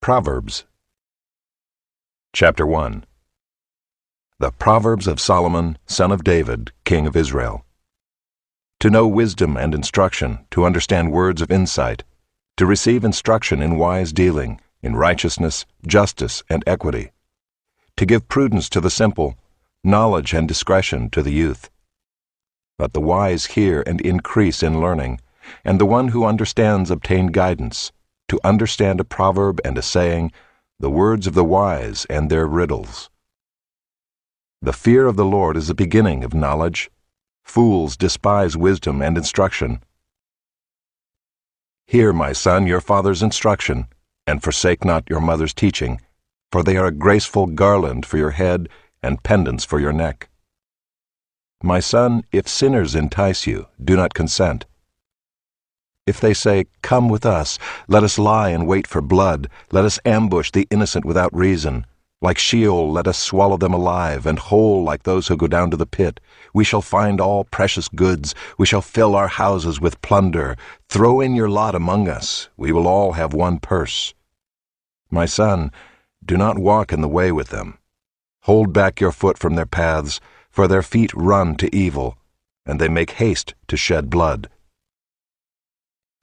Proverbs. Chapter 1. The Proverbs of Solomon, son of David, king of Israel. To know wisdom and instruction, to understand words of insight, to receive instruction in wise dealing, in righteousness, justice, and equity, to give prudence to the simple, knowledge and discretion to the youth. Let the wise hear and increase in learning, and the one who understands obtain guidance, to understand a proverb and a saying, the words of the wise and their riddles. The fear of the Lord is the beginning of knowledge. Fools despise wisdom and instruction. Hear, my son, your father's instruction, and forsake not your mother's teaching, for they are a graceful garland for your head and pendants for your neck. My son, if sinners entice you, do not consent. If they say, "Come with us, let us lie and wait for blood, let us ambush the innocent without reason. Like Sheol, let us swallow them alive, and whole like those who go down to the pit. We shall find all precious goods, we shall fill our houses with plunder. Throw in your lot among us, we will all have one purse." My son, do not walk in the way with them. Hold back your foot from their paths, for their feet run to evil, and they make haste to shed blood.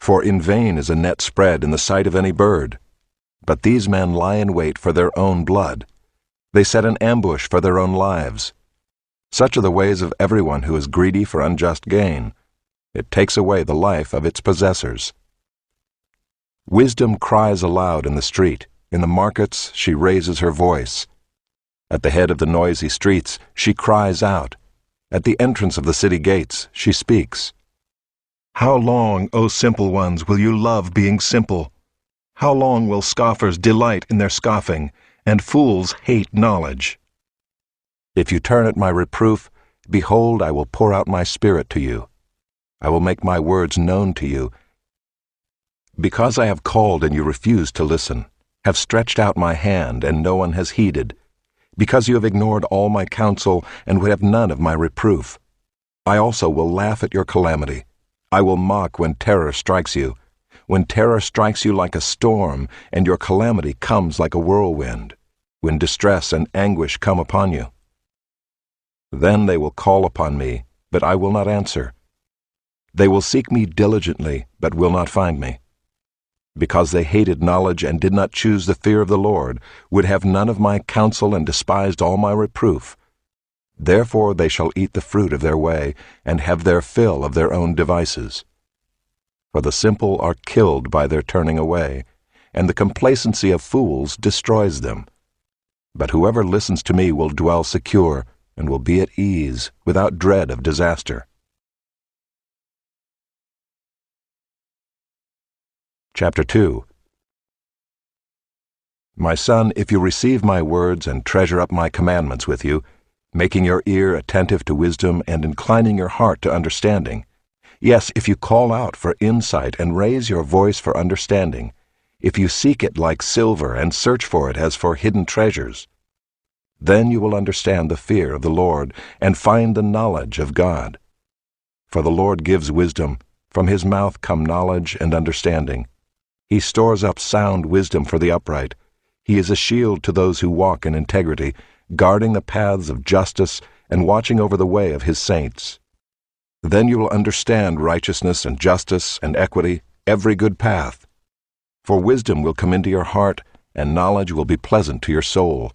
For in vain is a net spread in the sight of any bird. But these men lie in wait for their own blood. They set an ambush for their own lives. Such are the ways of everyone who is greedy for unjust gain. It takes away the life of its possessors. Wisdom cries aloud in the street. In the markets she raises her voice. At the head of the noisy streets she cries out. At the entrance of the city gates she speaks. How long, O simple ones, will you love being simple? How long will scoffers delight in their scoffing, and fools hate knowledge? If you turn at my reproof, behold, I will pour out my spirit to you. I will make my words known to you. Because I have called and you refuse to listen, have stretched out my hand and no one has heeded, because you have ignored all my counsel and would have none of my reproof, I also will laugh at your calamity. I will mock when terror strikes you, when terror strikes you like a storm, and your calamity comes like a whirlwind, when distress and anguish come upon you. Then they will call upon me, but I will not answer. They will seek me diligently, but will not find me. Because they hated knowledge and did not choose the fear of the Lord, would have none of my counsel and despised all my reproof. Therefore they shall eat the fruit of their way, and have their fill of their own devices. For the simple are killed by their turning away, and the complacency of fools destroys them. But whoever listens to me will dwell secure, and will be at ease, without dread of disaster. Chapter 2. My son, if you receive my words and treasure up my commandments with you, making your ear attentive to wisdom and inclining your heart to understanding. Yes, if you call out for insight and raise your voice for understanding, if you seek it like silver and search for it as for hidden treasures, then you will understand the fear of the Lord and find the knowledge of God. For the Lord gives wisdom, from his mouth come knowledge and understanding. He stores up sound wisdom for the upright. He is a shield to those who walk in integrity, guarding the paths of justice and watching over the way of his saints. Then you will understand righteousness and justice and equity, every good path. For wisdom will come into your heart, and knowledge will be pleasant to your soul.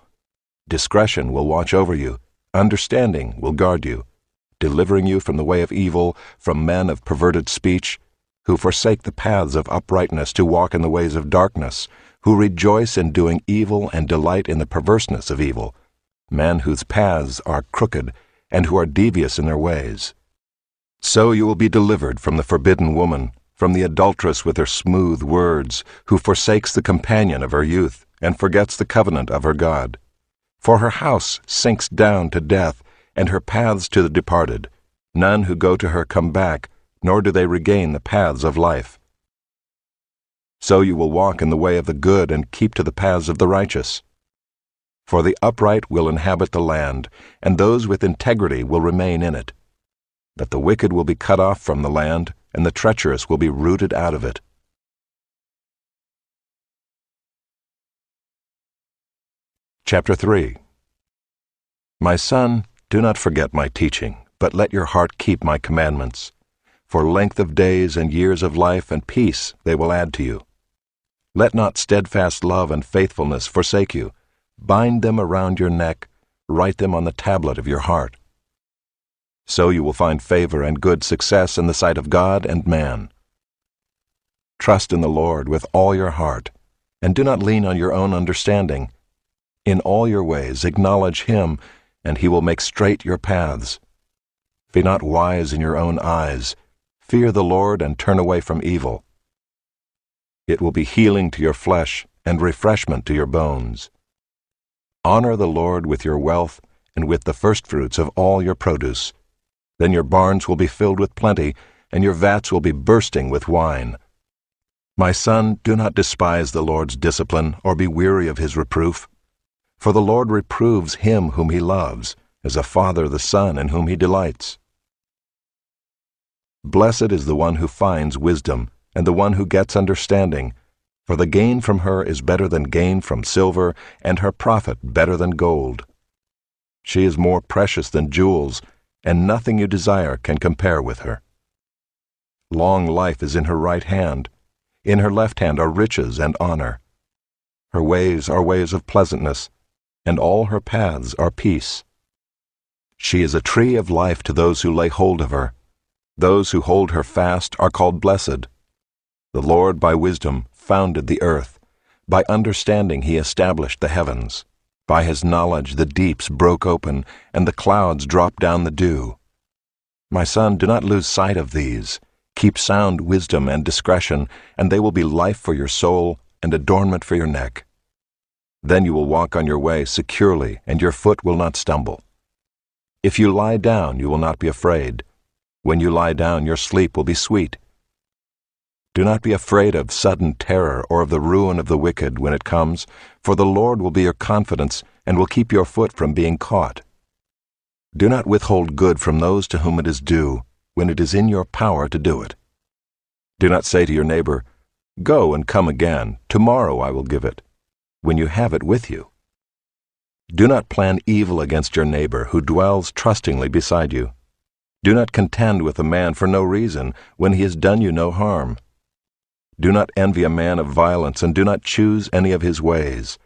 Discretion will watch over you, understanding will guard you, delivering you from the way of evil, from men of perverted speech, who forsake the paths of uprightness to walk in the ways of darkness, who rejoice in doing evil and delight in the perverseness of evil, men whose paths are crooked, and who are devious in their ways. So you will be delivered from the forbidden woman, from the adulteress with her smooth words, who forsakes the companion of her youth, and forgets the covenant of her God. For her house sinks down to death, and her paths to the departed. None who go to her come back, nor do they regain the paths of life. So you will walk in the way of the good, and keep to the paths of the righteous. For the upright will inhabit the land, and those with integrity will remain in it. But the wicked will be cut off from the land, and the treacherous will be rooted out of it. Chapter 3. My son, do not forget my teaching, but let your heart keep my commandments. For length of days and years of life and peace they will add to you. Let not steadfast love and faithfulness forsake you. Bind them around your neck, write them on the tablet of your heart. So you will find favor and good success in the sight of God and man. Trust in the Lord with all your heart, and do not lean on your own understanding. In all your ways acknowledge Him, and He will make straight your paths. Be not wise in your own eyes. Fear the Lord and turn away from evil. It will be healing to your flesh and refreshment to your bones. Honor the Lord with your wealth and with the firstfruits of all your produce. Then your barns will be filled with plenty, and your vats will be bursting with wine. My son, do not despise the Lord's discipline or be weary of His reproof. For the Lord reproves him whom He loves, as a father the son in whom He delights. Blessed is the one who finds wisdom, and the one who gets understanding, for the gain from her is better than gain from silver, and her profit better than gold. She is more precious than jewels, and nothing you desire can compare with her. Long life is in her right hand. In her left hand are riches and honor. Her ways are ways of pleasantness, and all her paths are peace. She is a tree of life to those who lay hold of her. Those who hold her fast are called blessed. The Lord by wisdom founded the earth. By understanding He established the heavens. By His knowledge the deeps broke open, and the clouds dropped down the dew. My son, do not lose sight of these. Keep sound wisdom and discretion, and they will be life for your soul and adornment for your neck. Then you will walk on your way securely, and your foot will not stumble. If you lie down, you will not be afraid. When you lie down, your sleep will be sweet. Do not be afraid of sudden terror or of the ruin of the wicked when it comes, for the Lord will be your confidence and will keep your foot from being caught. Do not withhold good from those to whom it is due, when it is in your power to do it. Do not say to your neighbor, "Go and come again, tomorrow I will give it," when you have it with you. Do not plan evil against your neighbor who dwells trustingly beside you. Do not contend with a man for no reason when he has done you no harm. Do not envy a man of violence, and do not choose any of his ways.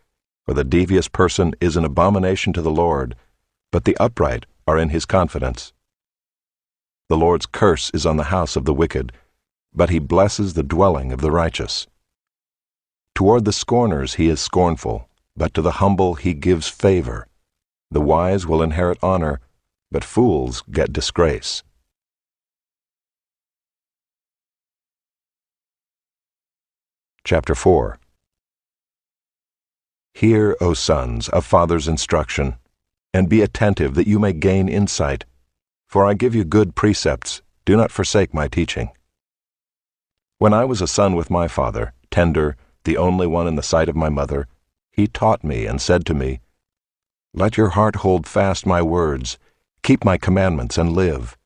For the devious person is an abomination to the Lord, but the upright are in His confidence. The Lord's curse is on the house of the wicked, but He blesses the dwelling of the righteous. Toward the scorners He is scornful, but to the humble He gives favor. The wise will inherit honor, but fools get disgrace. Chapter 4. Hear, O sons, a father's instruction, and be attentive that you may gain insight. For I give you good precepts, do not forsake my teaching. When I was a son with my father, tender, the only one in the sight of my mother, he taught me and said to me, "Let your heart hold fast my words, keep my commandments and live.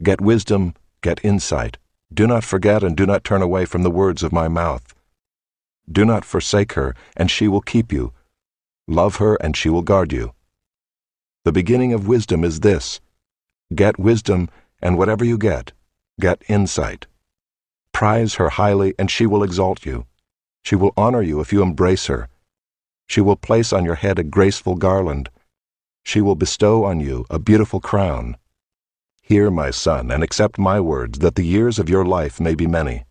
Get wisdom, get insight. Do not forget and do not turn away from the words of my mouth. Do not forsake her, and she will keep you. Love her, and she will guard you. The beginning of wisdom is this: get wisdom, and whatever you get insight. Prize her highly, and she will exalt you. She will honor you if you embrace her. She will place on your head a graceful garland. She will bestow on you a beautiful crown. Hear, my son, and accept my words, that the years of your life may be many.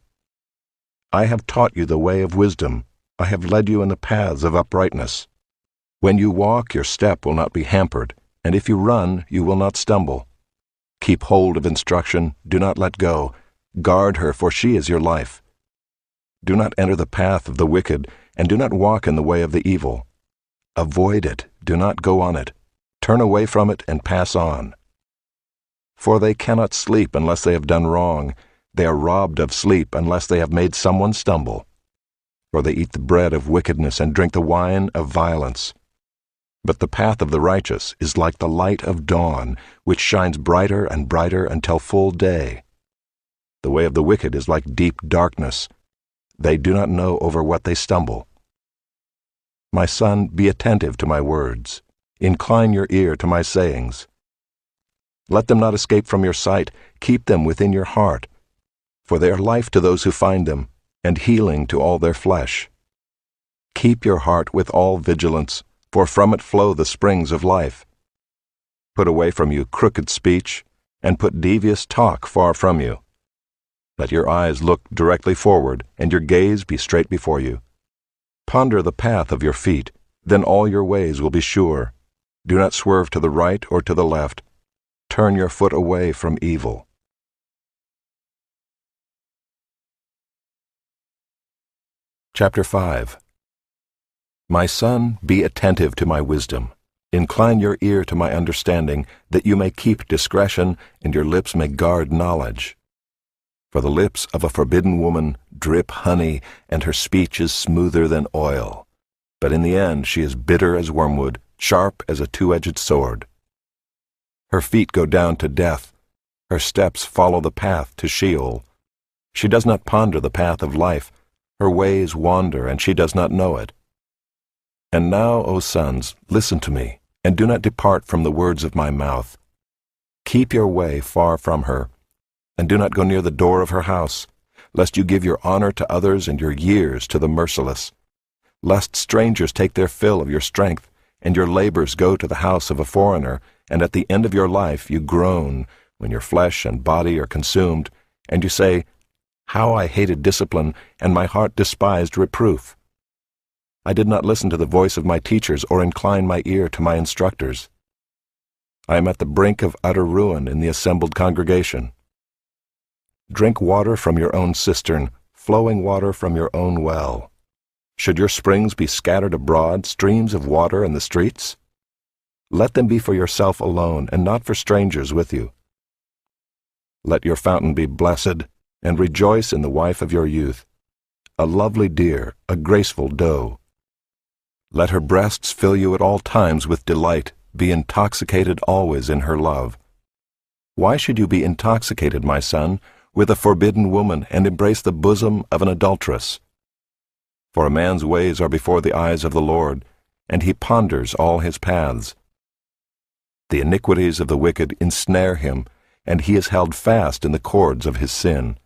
I have taught you the way of wisdom. I have led you in the paths of uprightness. When you walk, your step will not be hampered, and if you run, you will not stumble. Keep hold of instruction, do not let go. Guard her, for she is your life. Do not enter the path of the wicked, and do not walk in the way of the evil. Avoid it, do not go on it. Turn away from it and pass on. For they cannot sleep unless they have done wrong. They are robbed of sleep unless they have made someone stumble. For they eat the bread of wickedness and drink the wine of violence. But the path of the righteous is like the light of dawn, which shines brighter and brighter until full day. The way of the wicked is like deep darkness. They do not know over what they stumble. My son, be attentive to my words. Incline your ear to my sayings. Let them not escape from your sight. Keep them within your heart. For they are life to those who find them, and healing to all their flesh. Keep your heart with all vigilance, for from it flow the springs of life. Put away from you crooked speech, and put devious talk far from you. Let your eyes look directly forward, and your gaze be straight before you. Ponder the path of your feet, then all your ways will be sure. Do not swerve to the right or to the left. Turn your foot away from evil. Chapter 5. My son, be attentive to my wisdom. Incline your ear to my understanding, that you may keep discretion, and your lips may guard knowledge. For the lips of a forbidden woman drip honey, and her speech is smoother than oil. But in the end she is bitter as wormwood, sharp as a two-edged sword. Her feet go down to death. Her steps follow the path to Sheol. She does not ponder the path of life. Her ways wander, and she does not know it. And now, O sons, listen to me, and do not depart from the words of my mouth. Keep your way far from her, and do not go near the door of her house, lest you give your honor to others and your years to the merciless, lest strangers take their fill of your strength, and your labors go to the house of a foreigner, and at the end of your life you groan when your flesh and body are consumed, and you say, How I hated discipline, and my heart despised reproof. I did not listen to the voice of my teachers or incline my ear to my instructors. I am at the brink of utter ruin in the assembled congregation. Drink water from your own cistern, flowing water from your own well. Should your springs be scattered abroad, streams of water in the streets? Let them be for yourself alone, and not for strangers with you. Let your fountain be blessed, and rejoice in the wife of your youth, a lovely deer, a graceful doe. Let her breasts fill you at all times with delight, be intoxicated always in her love. Why should you be intoxicated, my son, with a forbidden woman, and embrace the bosom of an adulteress? For a man's ways are before the eyes of the Lord, and he ponders all his paths. The iniquities of the wicked ensnare him, and he is held fast in the cords of his sin.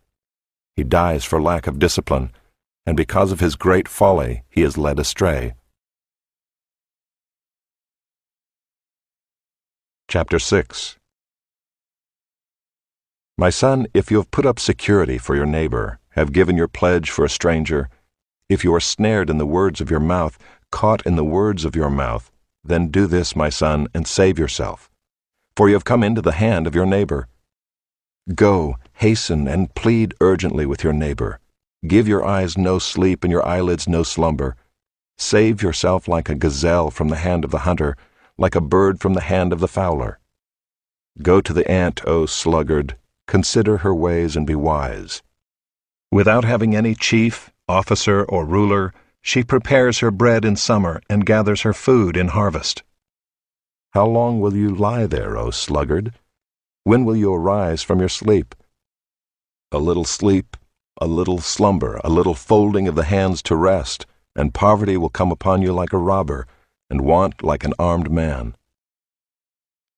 He dies for lack of discipline, and because of his great folly he is led astray. Chapter 6. My son, if you have put up security for your neighbor, have given your pledge for a stranger, if you are snared in the words of your mouth, caught in the words of your mouth, then do this, my son, and save yourself. For you have come into the hand of your neighbor. Go, hasten, and plead urgently with your neighbor. Give your eyes no sleep, and your eyelids no slumber. Save yourself like a gazelle from the hand of the hunter, like a bird from the hand of the fowler. Go to the ant, O sluggard, consider her ways and be wise. Without having any chief, officer, or ruler, she prepares her bread in summer and gathers her food in harvest. How long will you lie there, O sluggard? When will you arise from your sleep? A little sleep, a little slumber, a little folding of the hands to rest, and poverty will come upon you like a robber, and want like an armed man.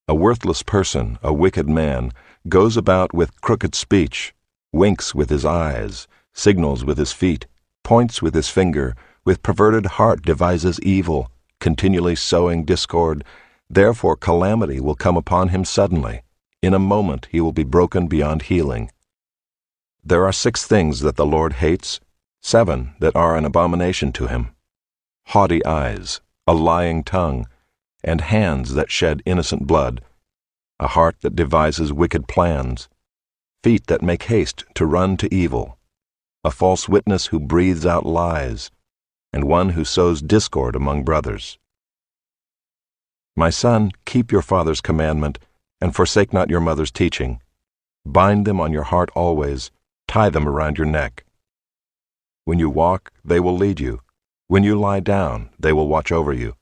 A worthless person, a wicked man, goes about with crooked speech, winks with his eyes, signals with his feet, points with his finger, with perverted heart devises evil, continually sowing discord. Therefore calamity will come upon him suddenly. In a moment he will be broken beyond healing. There are 6 things that the Lord hates, 7 that are an abomination to him: haughty eyes, a lying tongue, and hands that shed innocent blood, a heart that devises wicked plans, feet that make haste to run to evil, a false witness who breathes out lies, and one who sows discord among brothers. My son, keep your father's commandment, and forsake not your mother's teaching. Bind them on your heart always, tie them around your neck. When you walk, they will lead you. When you lie down, they will watch over you.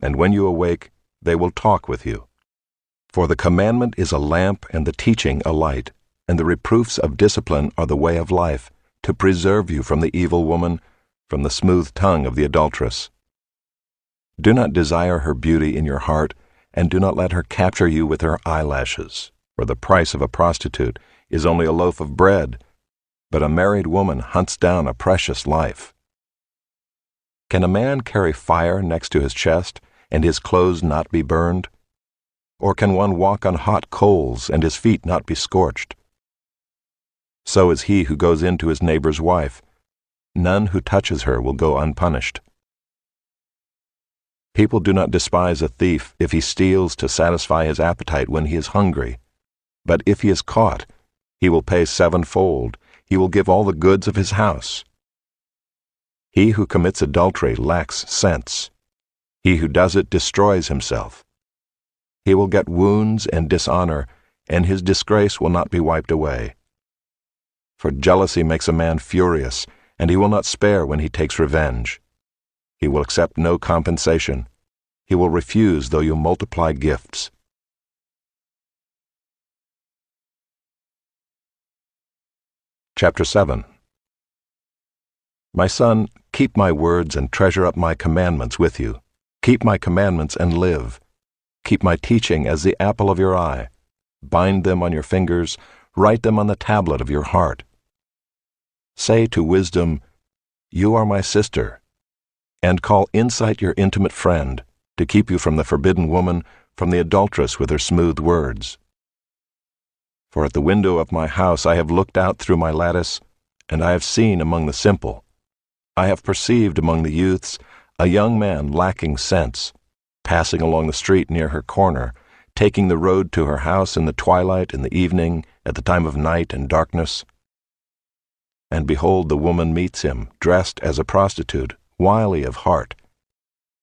And when you awake, they will talk with you. For the commandment is a lamp and the teaching a light, and the reproofs of discipline are the way of life, to preserve you from the evil woman, from the smooth tongue of the adulteress. Do not desire her beauty in your heart, and do not let her capture you with her eyelashes, for the price of a prostitute is only a loaf of bread, but a married woman hunts down a precious life. Can a man carry fire next to his chest, and his clothes not be burned? Or can one walk on hot coals, and his feet not be scorched? So is he who goes in to his neighbor's wife. None who touches her will go unpunished. People do not despise a thief if he steals to satisfy his appetite when he is hungry. But if he is caught, he will pay sevenfold. He will give all the goods of his house. He who commits adultery lacks sense. He who does it destroys himself. He will get wounds and dishonor, and his disgrace will not be wiped away. For jealousy makes a man furious, and he will not spare when he takes revenge. He will accept no compensation. He will refuse though you multiply gifts. Chapter 7. My son, keep my words and treasure up my commandments with you. Keep my commandments and live. Keep my teaching as the apple of your eye. Bind them on your fingers, write them on the tablet of your heart. Say to wisdom, "You are my sister," and call insight your intimate friend, to keep you from the forbidden woman, from the adulteress with her smooth words. For at the window of my house I have looked out through my lattice, and I have seen among the simple. I have perceived among the youths a young man lacking sense, passing along the street near her corner, taking the road to her house in the twilight, in the evening, at the time of night and darkness. And behold, the woman meets him, dressed as a prostitute, wily of heart.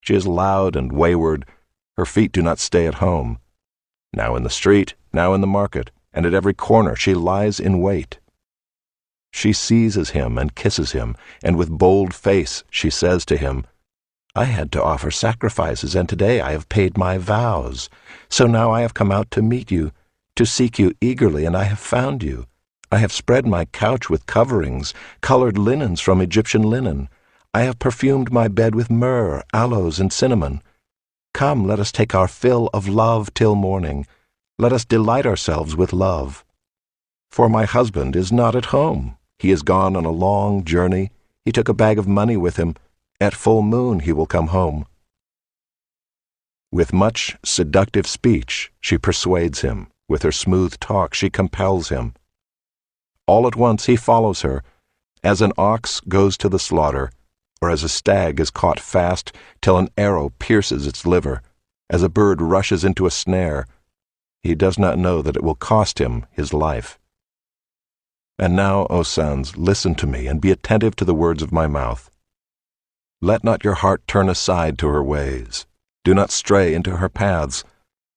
She is loud and wayward. Her feet do not stay at home. Now in the street, now in the market, and at every corner she lies in wait. She seizes him and kisses him, and with bold face she says to him, "I had to offer sacrifices, and today I have paid my vows. So now I have come out to meet you, to seek you eagerly, and I have found you. I have spread my couch with coverings, colored linens from Egyptian linen. I have perfumed my bed with myrrh, aloes, and cinnamon. Come, let us take our fill of love till morning. Let us delight ourselves with love. For my husband is not at home. He is gone on a long journey. He took a bag of money with him. At full moon he will come home." With much seductive speech she persuades him. With her smooth talk she compels him. All at once he follows her, as an ox goes to the slaughter, or as a stag is caught fast till an arrow pierces its liver, as a bird rushes into a snare. He does not know that it will cost him his life. And now, O sons, listen to me, and be attentive to the words of my mouth. Let not your heart turn aside to her ways. Do not stray into her paths,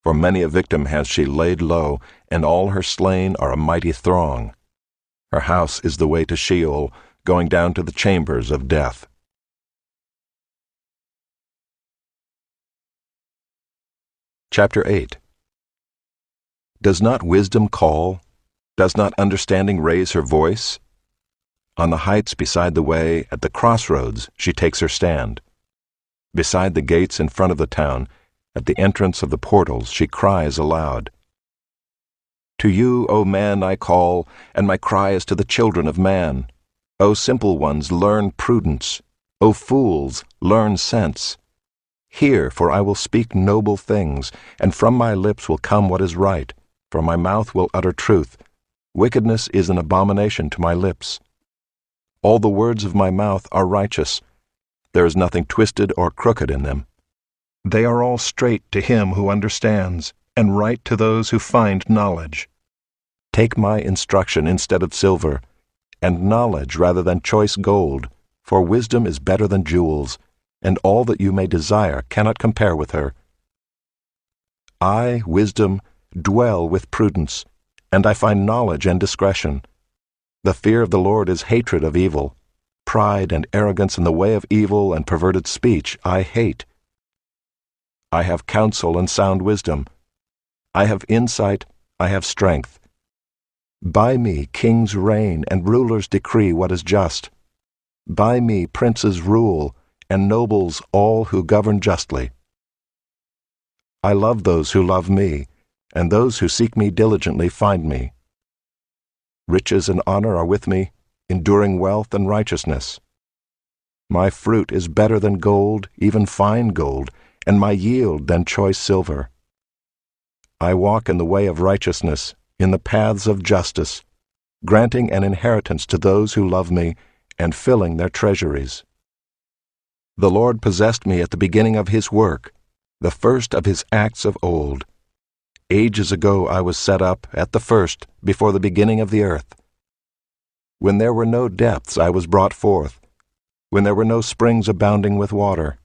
for many a victim has she laid low, and all her slain are a mighty throng. Her house is the way to Sheol, going down to the chambers of death. Chapter 8. Does not wisdom call? Does not understanding raise her voice? On the heights beside the way, at the crossroads, she takes her stand. Beside the gates in front of the town, at the entrance of the portals, she cries aloud. To you, O man, I call, and my cry is to the children of man. O simple ones, learn prudence. O fools, learn sense. Hear, for I will speak noble things, and from my lips will come what is right, for my mouth will utter truth. Wickedness is an abomination to my lips. All the words of my mouth are righteous. There is nothing twisted or crooked in them. They are all straight to him who understands, and right to those who find knowledge. Take my instruction instead of silver, and knowledge rather than choice gold, for wisdom is better than jewels, and all that you may desire cannot compare with her. I, wisdom, dwell with prudence, and I find knowledge and discretion. The fear of the Lord is hatred of evil. Pride and arrogance in the way of evil and perverted speech I hate. I have counsel and sound wisdom. I have insight, I have strength. By me kings reign and rulers decree what is just. By me princes rule, and nobles all who govern justly. I love those who love me, and those who seek me diligently find me. Riches and honor are with me, enduring wealth and righteousness. My fruit is better than gold, even fine gold, and my yield than choice silver. I walk in the way of righteousness, in the paths of justice, granting an inheritance to those who love me, and filling their treasuries. The Lord possessed me at the beginning of His work, the first of His acts of old. Ages ago I was set up, at the first, before the beginning of the earth. When there were no depths I was brought forth, when there were no springs abounding with water.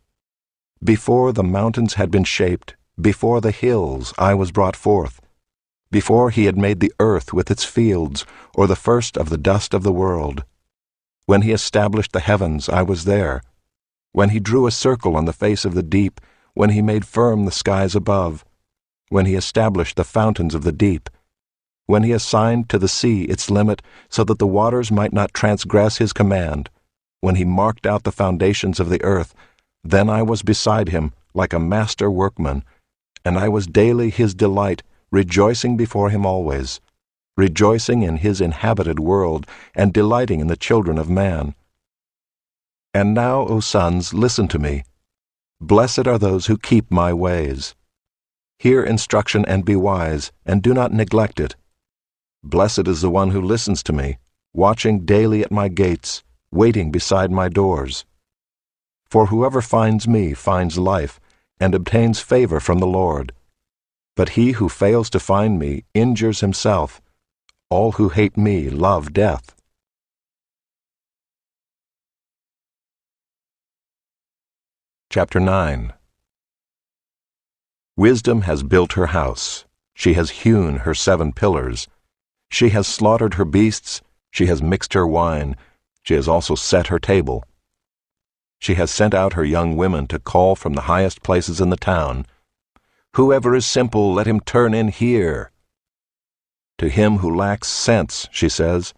Before the mountains had been shaped, before the hills I was brought forth, before He had made the earth with its fields, or the first of the dust of the world. When He established the heavens, I was there. When He drew a circle on the face of the deep, when He made firm the skies above, when He established the fountains of the deep, when He assigned to the sea its limit so that the waters might not transgress His command, when He marked out the foundations of the earth, then I was beside Him like a master workman, and I was daily His delight, rejoicing before Him always, rejoicing in His inhabited world, and delighting in the children of man. And now, O sons, listen to me. Blessed are those who keep my ways. Hear instruction and be wise, and do not neglect it. Blessed is the one who listens to me, watching daily at my gates, waiting beside my doors. For whoever finds me finds life, and obtains favor from the Lord. But he who fails to find me injures himself. All who hate me love death. Chapter 9. Wisdom has built her house. She has hewn her 7 pillars. She has slaughtered her beasts. She has mixed her wine. She has also set her table. She has sent out her young women to call from the highest places in the town. Whoever is simple, let him turn in here. To him who lacks sense, she says,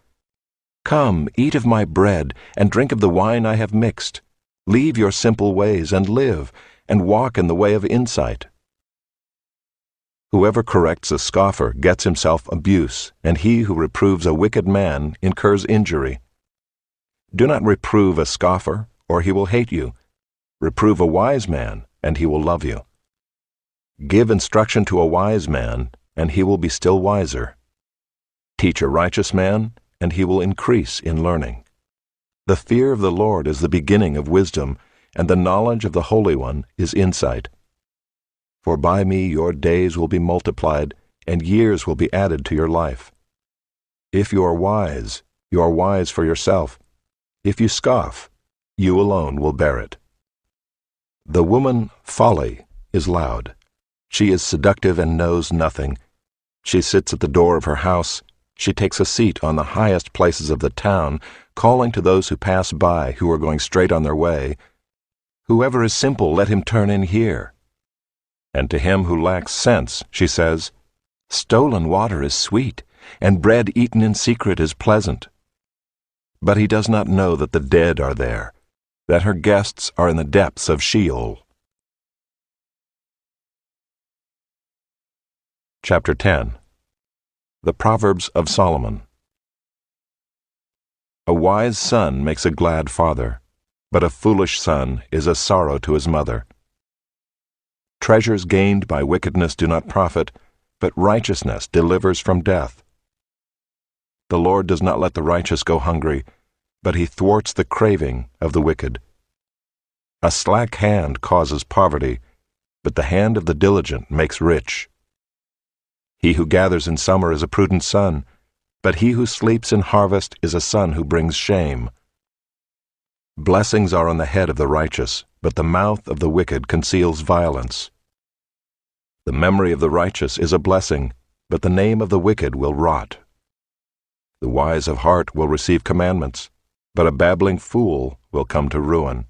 Come, eat of my bread, and drink of the wine I have mixed. Leave your simple ways and live, and walk in the way of insight. Whoever corrects a scoffer gets himself abuse, and he who reproves a wicked man incurs injury. Do not reprove a scoffer, or he will hate you. Reprove a wise man, and he will love you. Give instruction to a wise man, and he will be still wiser. Teach a righteous man, and he will increase in learning. The fear of the Lord is the beginning of wisdom, and the knowledge of the Holy One is insight. For by me your days will be multiplied, and years will be added to your life. If you are wise for yourself. If you scoff, you alone will bear it. The woman, Folly, is loud. She is seductive and knows nothing. She sits at the door of her house. She takes a seat on the highest places of the town, calling to those who pass by, who are going straight on their way, Whoever is simple, let him turn in here. And to him who lacks sense, she says, Stolen water is sweet, and bread eaten in secret is pleasant. But he does not know that the dead are there, that her guests are in the depths of Sheol. Chapter 10. The Proverbs of Solomon. A wise son makes a glad father, but a foolish son is a sorrow to his mother. Treasures gained by wickedness do not profit, but righteousness delivers from death. The Lord does not let the righteous go hungry, but he thwarts the craving of the wicked. A slack hand causes poverty, but the hand of the diligent makes rich. He who gathers in summer is a prudent son, but he who sleeps in harvest is a son who brings shame. Blessings are on the head of the righteous, but the mouth of the wicked conceals violence. The memory of the righteous is a blessing, but the name of the wicked will rot. The wise of heart will receive commandments, but a babbling fool will come to ruin.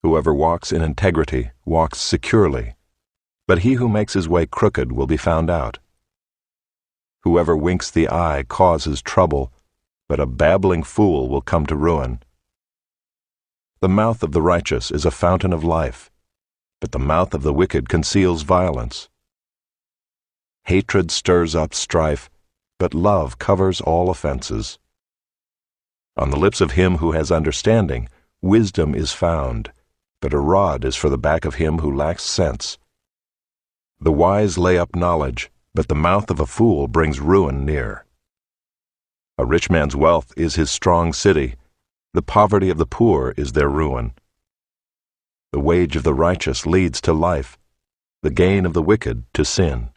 Whoever walks in integrity walks securely, but he who makes his way crooked will be found out. Whoever winks the eye causes trouble, but a babbling fool will come to ruin. The mouth of the righteous is a fountain of life, but the mouth of the wicked conceals violence. Hatred stirs up strife, but love covers all offenses. On the lips of him who has understanding, wisdom is found, but a rod is for the back of him who lacks sense. The wise lay up knowledge, but the mouth of a fool brings ruin near. A rich man's wealth is his strong city. The poverty of the poor is their ruin. The wage of the righteous leads to life, the gain of the wicked to sin.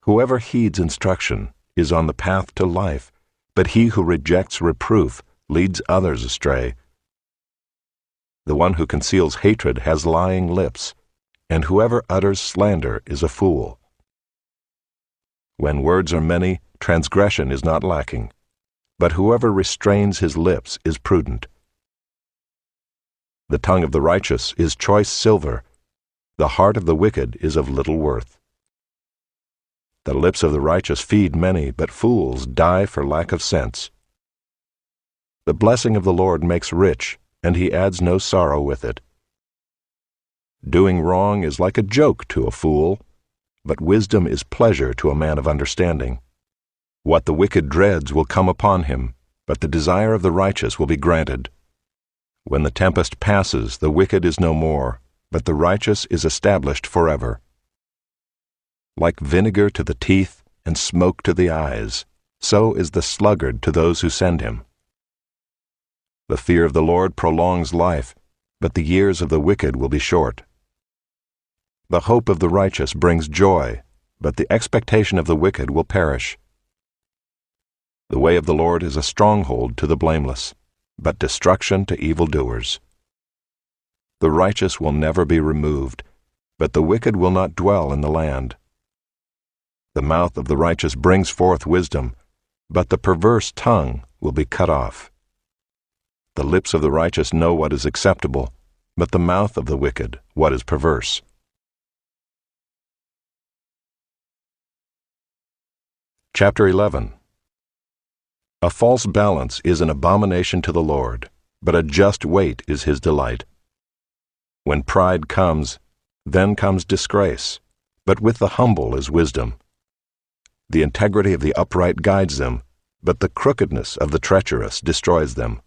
Whoever heeds instruction is on the path to life, but he who rejects reproof leads others astray. The one who conceals hatred has lying lips, and whoever utters slander is a fool. When words are many, transgression is not lacking, but whoever restrains his lips is prudent. The tongue of the righteous is choice silver, the heart of the wicked is of little worth. The lips of the righteous feed many, but fools die for lack of sense. The blessing of the Lord makes rich, and he adds no sorrow with it. Doing wrong is like a joke to a fool, but wisdom is pleasure to a man of understanding. What the wicked dreads will come upon him, but the desire of the righteous will be granted. When the tempest passes, the wicked is no more, but the righteous is established forever. Like vinegar to the teeth and smoke to the eyes, so is the sluggard to those who send him. The fear of the Lord prolongs life, but the years of the wicked will be short. The hope of the righteous brings joy, but the expectation of the wicked will perish. The way of the Lord is a stronghold to the blameless, but destruction to evildoers. The righteous will never be removed, but the wicked will not dwell in the land. The mouth of the righteous brings forth wisdom, but the perverse tongue will be cut off. The lips of the righteous know what is acceptable, but the mouth of the wicked what is perverse. Chapter 11. A false balance is an abomination to the Lord, but a just weight is his delight. When pride comes, then comes disgrace, but with the humble is wisdom. The integrity of the upright guides them, but the crookedness of the treacherous destroys them.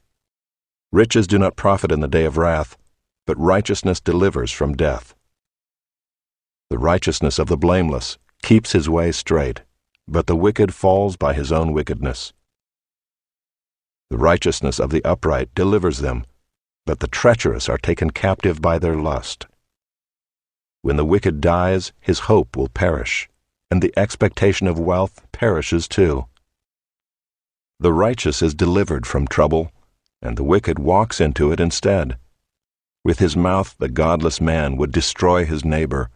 Riches do not profit in the day of wrath, but righteousness delivers from death. The righteousness of the blameless keeps his way straight, but the wicked falls by his own wickedness. The righteousness of the upright delivers them, but the treacherous are taken captive by their lust. When the wicked dies, his hope will perish, and the expectation of wealth perishes too. The righteous is delivered from trouble, and the wicked walks into it instead. With his mouth the godless man would destroy his neighbor,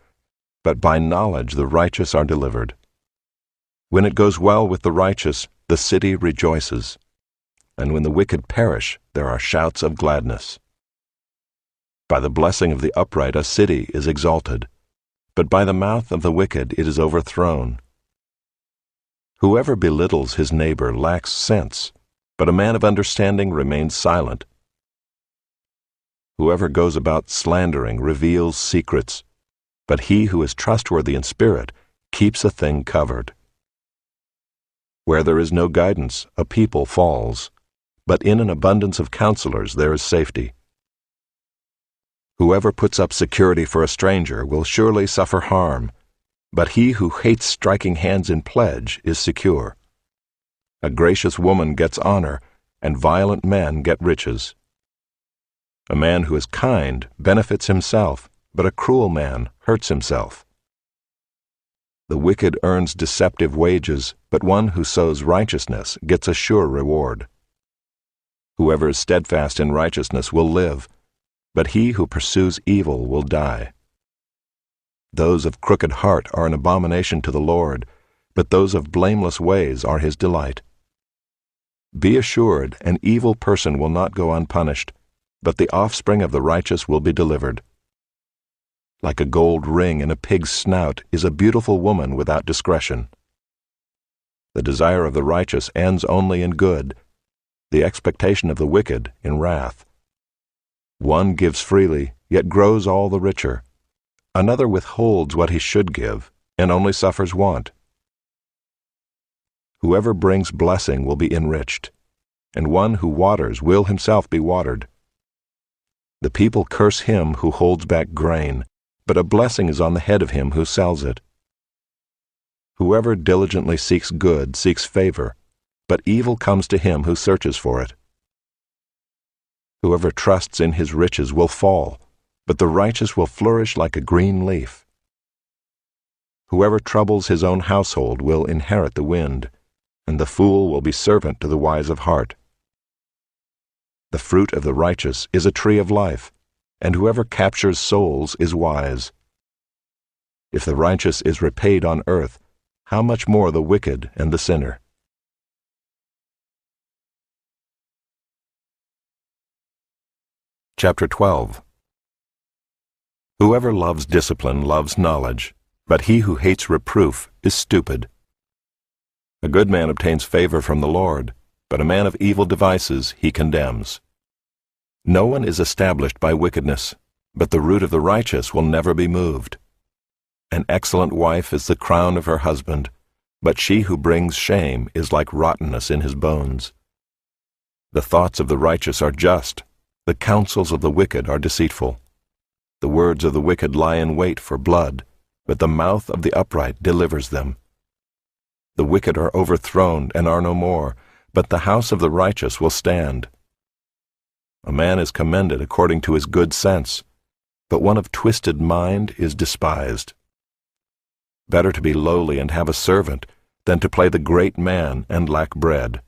but by knowledge the righteous are delivered. When it goes well with the righteous, the city rejoices, and when the wicked perish, there are shouts of gladness. By the blessing of the upright a city is exalted, but by the mouth of the wicked it is overthrown. Whoever belittles his neighbor lacks sense, but a man of understanding remains silent. Whoever goes about slandering reveals secrets, but he who is trustworthy in spirit keeps a thing covered. Where there is no guidance, a people falls, but in an abundance of counselors there is safety. Whoever puts up security for a stranger will surely suffer harm, but he who hates striking hands in pledge is secure. A gracious woman gets honor, and violent men get riches. A man who is kind benefits himself, but a cruel man hurts himself. The wicked earns deceptive wages, but one who sows righteousness gets a sure reward. Whoever is steadfast in righteousness will live, but he who pursues evil will die. Those of crooked heart are an abomination to the Lord, but those of blameless ways are his delight. Be assured, an evil person will not go unpunished, but the offspring of the righteous will be delivered. Like a gold ring in a pig's snout is a beautiful woman without discretion. The desire of the righteous ends only in good, the expectation of the wicked in wrath. One gives freely, yet grows all the richer. Another withholds what he should give, and only suffers want. Whoever brings blessing will be enriched, and one who waters will himself be watered. The people curse him who holds back grain, but a blessing is on the head of him who sells it. Whoever diligently seeks good seeks favor, but evil comes to him who searches for it. Whoever trusts in his riches will fall, but the righteous will flourish like a green leaf. Whoever troubles his own household will inherit the wind, and the fool will be servant to the wise of heart. The fruit of the righteous is a tree of life, and whoever captures souls is wise. If the righteous is repaid on earth, how much more the wicked and the sinner? Chapter 12. Whoever loves discipline loves knowledge, but he who hates reproof is stupid. A good man obtains favor from the Lord, but a man of evil devices he condemns. No one is established by wickedness, but the root of the righteous will never be moved. An excellent wife is the crown of her husband, but she who brings shame is like rottenness in his bones. The thoughts of the righteous are just, the counsels of the wicked are deceitful. The words of the wicked lie in wait for blood, but the mouth of the upright delivers them. The wicked are overthrown and are no more, but the house of the righteous will stand. A man is commended according to his good sense, but one of twisted mind is despised. Better to be lowly and have a servant than to play the great man and lack bread.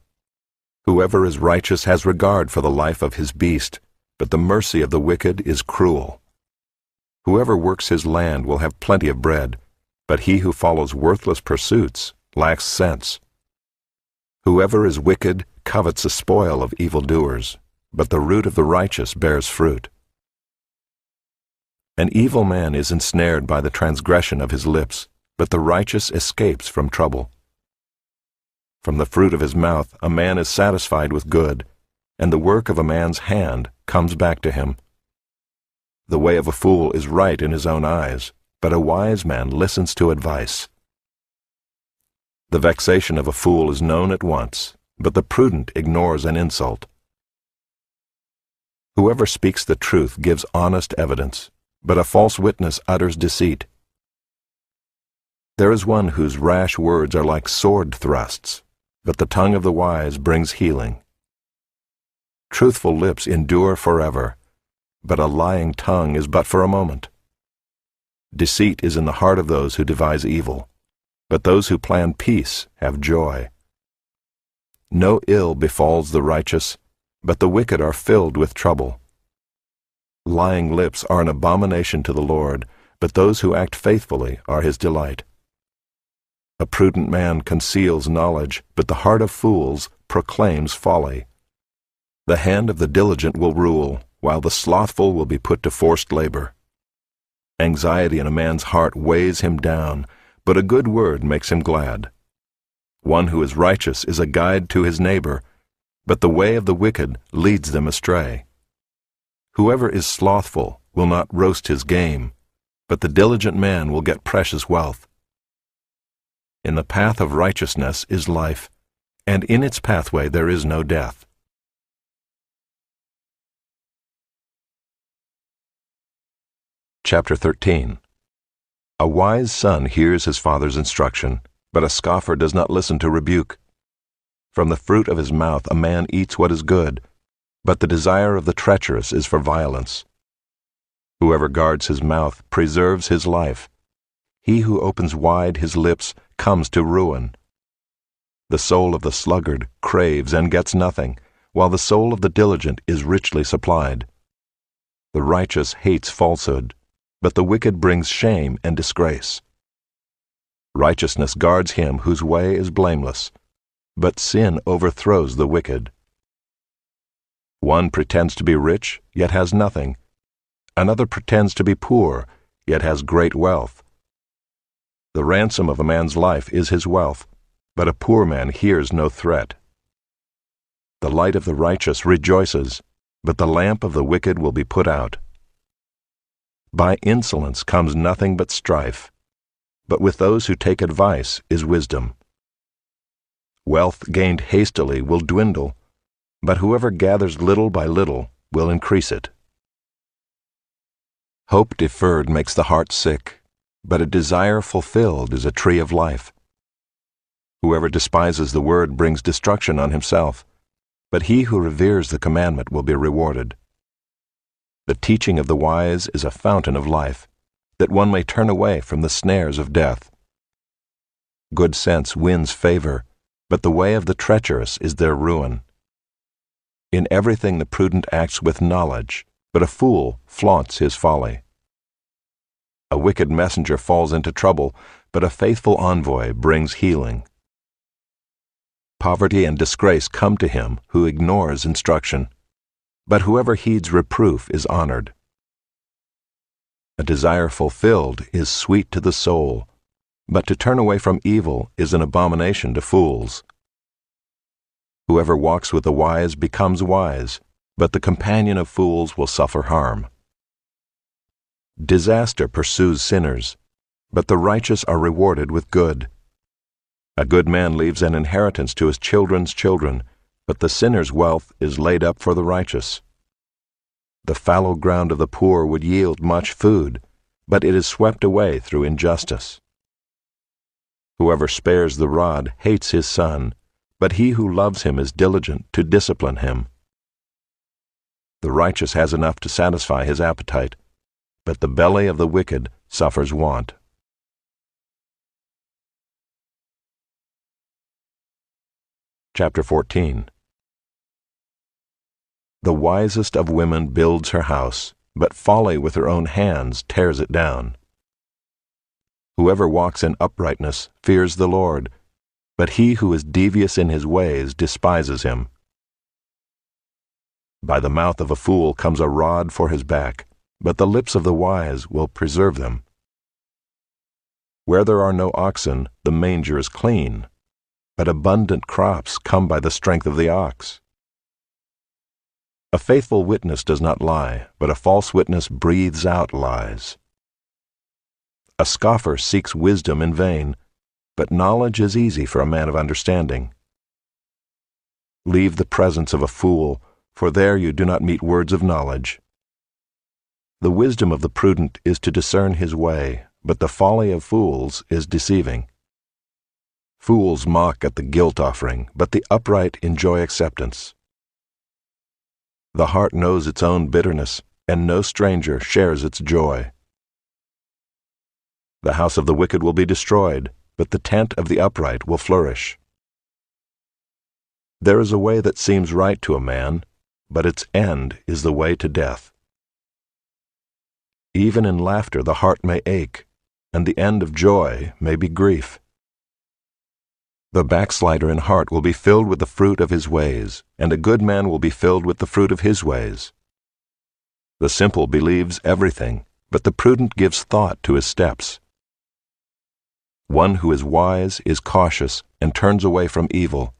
Whoever is righteous has regard for the life of his beast, but the mercy of the wicked is cruel. Whoever works his land will have plenty of bread, but he who follows worthless pursuits lacks sense. Whoever is wicked covets the spoil of evildoers, but the root of the righteous bears fruit. An evil man is ensnared by the transgression of his lips, but the righteous escapes from trouble. From the fruit of his mouth a man is satisfied with good, and the work of a man's hand comes back to him. The way of a fool is right in his own eyes, but a wise man listens to advice. The vexation of a fool is known at once, but the prudent ignores an insult. Whoever speaks the truth gives honest evidence, but a false witness utters deceit. There is one whose rash words are like sword thrusts, but the tongue of the wise brings healing. Truthful lips endure forever, but a lying tongue is but for a moment. Deceit is in the heart of those who devise evil, but those who plan peace have joy. No ill befalls the righteous, but the wicked are filled with trouble. Lying lips are an abomination to the Lord, but those who act faithfully are his delight. A prudent man conceals knowledge, but the heart of fools proclaims folly. The hand of the diligent will rule, while the slothful will be put to forced labor. Anxiety in a man's heart weighs him down, but a good word makes him glad. One who is righteous is a guide to his neighbor, but the way of the wicked leads them astray. Whoever is slothful will not roast his game, but the diligent man will get precious wealth. In the path of righteousness is life, and in its pathway there is no death. Chapter 13. A wise son hears his father's instruction, but a scoffer does not listen to rebuke. From the fruit of his mouth a man eats what is good, but the desire of the treacherous is for violence. Whoever guards his mouth preserves his life. He who opens wide his lips comes to ruin. The soul of the sluggard craves and gets nothing, while the soul of the diligent is richly supplied. The righteous hates falsehood, but the wicked brings shame and disgrace. Righteousness guards him whose way is blameless, but sin overthrows the wicked. One pretends to be rich, yet has nothing. Another pretends to be poor, yet has great wealth. The ransom of a man's life is his wealth, but a poor man hears no threat. The light of the righteous rejoices, but the lamp of the wicked will be put out. By insolence comes nothing but strife, but with those who take advice is wisdom. Wealth gained hastily will dwindle, but whoever gathers little by little will increase it. Hope deferred makes the heart sick, but a desire fulfilled is a tree of life. Whoever despises the word brings destruction on himself, but he who reveres the commandment will be rewarded. The teaching of the wise is a fountain of life, that one may turn away from the snares of death. Good sense wins favor, but the way of the treacherous is their ruin. In everything the prudent acts with knowledge, but a fool flaunts his folly. A wicked messenger falls into trouble, but a faithful envoy brings healing. Poverty and disgrace come to him who ignores instruction, but whoever heeds reproof is honored. A desire fulfilled is sweet to the soul, but to turn away from evil is an abomination to fools. Whoever walks with the wise becomes wise, but the companion of fools will suffer harm. Disaster pursues sinners, but the righteous are rewarded with good. A good man leaves an inheritance to his children's children, but the sinner's wealth is laid up for the righteous. The fallow ground of the poor would yield much food, but it is swept away through injustice. Whoever spares the rod hates his son, but he who loves him is diligent to discipline him. The righteous has enough to satisfy his appetite, but the belly of the wicked suffers want. Chapter 14. The wisest of women builds her house, but folly with her own hands tears it down. Whoever walks in uprightness fears the Lord, but he who is devious in his ways despises him. By the mouth of a fool comes a rod for his back, but the lips of the wise will preserve them. Where there are no oxen, the manger is clean, but abundant crops come by the strength of the ox. A faithful witness does not lie, but a false witness breathes out lies. A scoffer seeks wisdom in vain, but knowledge is easy for a man of understanding. Leave the presence of a fool, for there you do not meet words of knowledge. The wisdom of the prudent is to discern his way, but the folly of fools is deceiving. Fools mock at the guilt offering, but the upright enjoy acceptance. The heart knows its own bitterness, and no stranger shares its joy. The house of the wicked will be destroyed, but the tent of the upright will flourish. There is a way that seems right to a man, but its end is the way to death. Even in laughter the heart may ache, and the end of joy may be grief. The backslider in heart will be filled with the fruit of his ways, and a good man will be filled with the fruit of his ways. The simple believes everything, but the prudent gives thought to his steps. One who is wise is cautious and turns away from evil,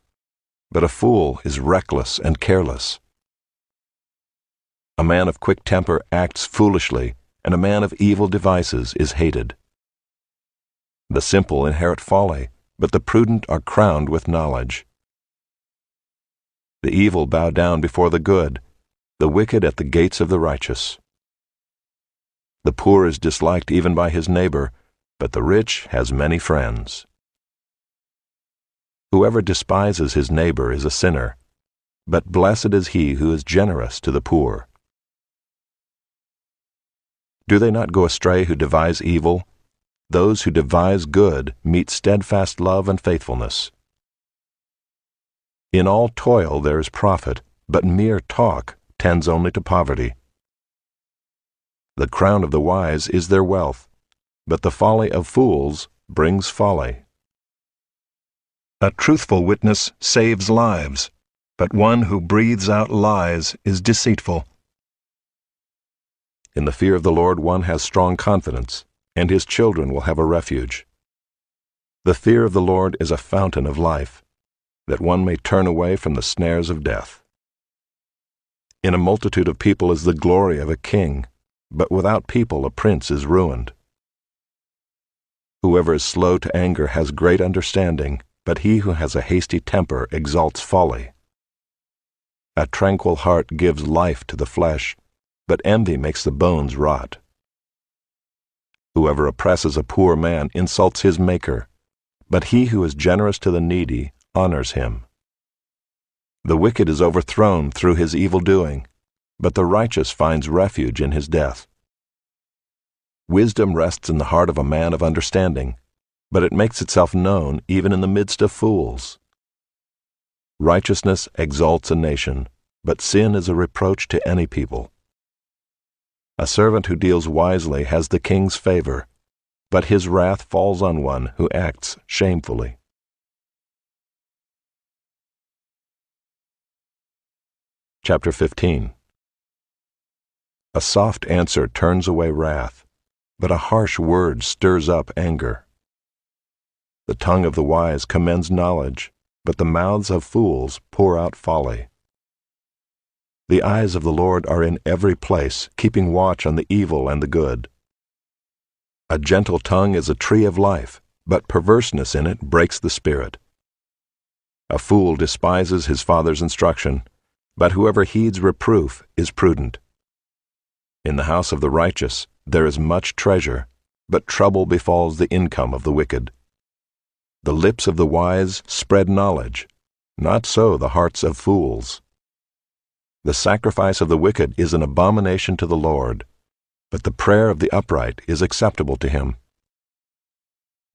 but a fool is reckless and careless. A man of quick temper acts foolishly, and a man of evil devices is hated. The simple inherit folly, but the prudent are crowned with knowledge. The evil bow down before the good, the wicked at the gates of the righteous. The poor is disliked even by his neighbor, but the rich has many friends. Whoever despises his neighbor is a sinner, but blessed is he who is generous to the poor. Do they not go astray who devise evil? Those who devise good meet steadfast love and faithfulness. In all toil there is profit, but mere talk tends only to poverty. The crown of the wise is their wealth, but the folly of fools brings folly. A truthful witness saves lives, but one who breathes out lies is deceitful. In the fear of the Lord one has strong confidence, and his children will have a refuge. The fear of the Lord is a fountain of life, that one may turn away from the snares of death. In a multitude of people is the glory of a king, but without people a prince is ruined. Whoever is slow to anger has great understanding, but he who has a hasty temper exalts folly. A tranquil heart gives life to the flesh, but envy makes the bones rot. Whoever oppresses a poor man insults his Maker, but he who is generous to the needy honors him. The wicked is overthrown through his evil doing, but the righteous finds refuge in his death. Wisdom rests in the heart of a man of understanding, but it makes itself known even in the midst of fools. Righteousness exalts a nation, but sin is a reproach to any people. A servant who deals wisely has the king's favor, but his wrath falls on one who acts shamefully. Chapter 15. A soft answer turns away wrath, but a harsh word stirs up anger. The tongue of the wise commends knowledge, but the mouths of fools pour out folly. The eyes of the Lord are in every place, keeping watch on the evil and the good. A gentle tongue is a tree of life, but perverseness in it breaks the spirit. A fool despises his father's instruction, but whoever heeds reproof is prudent. In the house of the righteous there is much treasure, but trouble befalls the income of the wicked. The lips of the wise spread knowledge, not so the hearts of fools. The sacrifice of the wicked is an abomination to the Lord, but the prayer of the upright is acceptable to him.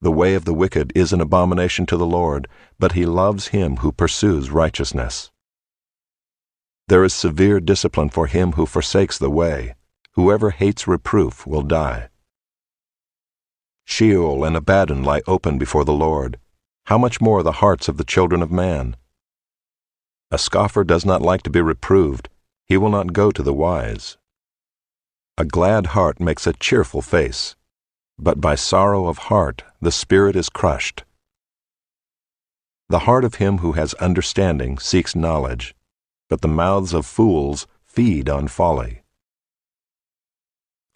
The way of the wicked is an abomination to the Lord, but he loves him who pursues righteousness. There is severe discipline for him who forsakes the way. Whoever hates reproof will die. Sheol and Abaddon lie open before the Lord. How much more the hearts of the children of man? A scoffer does not like to be reproved. He will not go to the wise. A glad heart makes a cheerful face, but by sorrow of heart the spirit is crushed. The heart of him who has understanding seeks knowledge, but the mouths of fools feed on folly.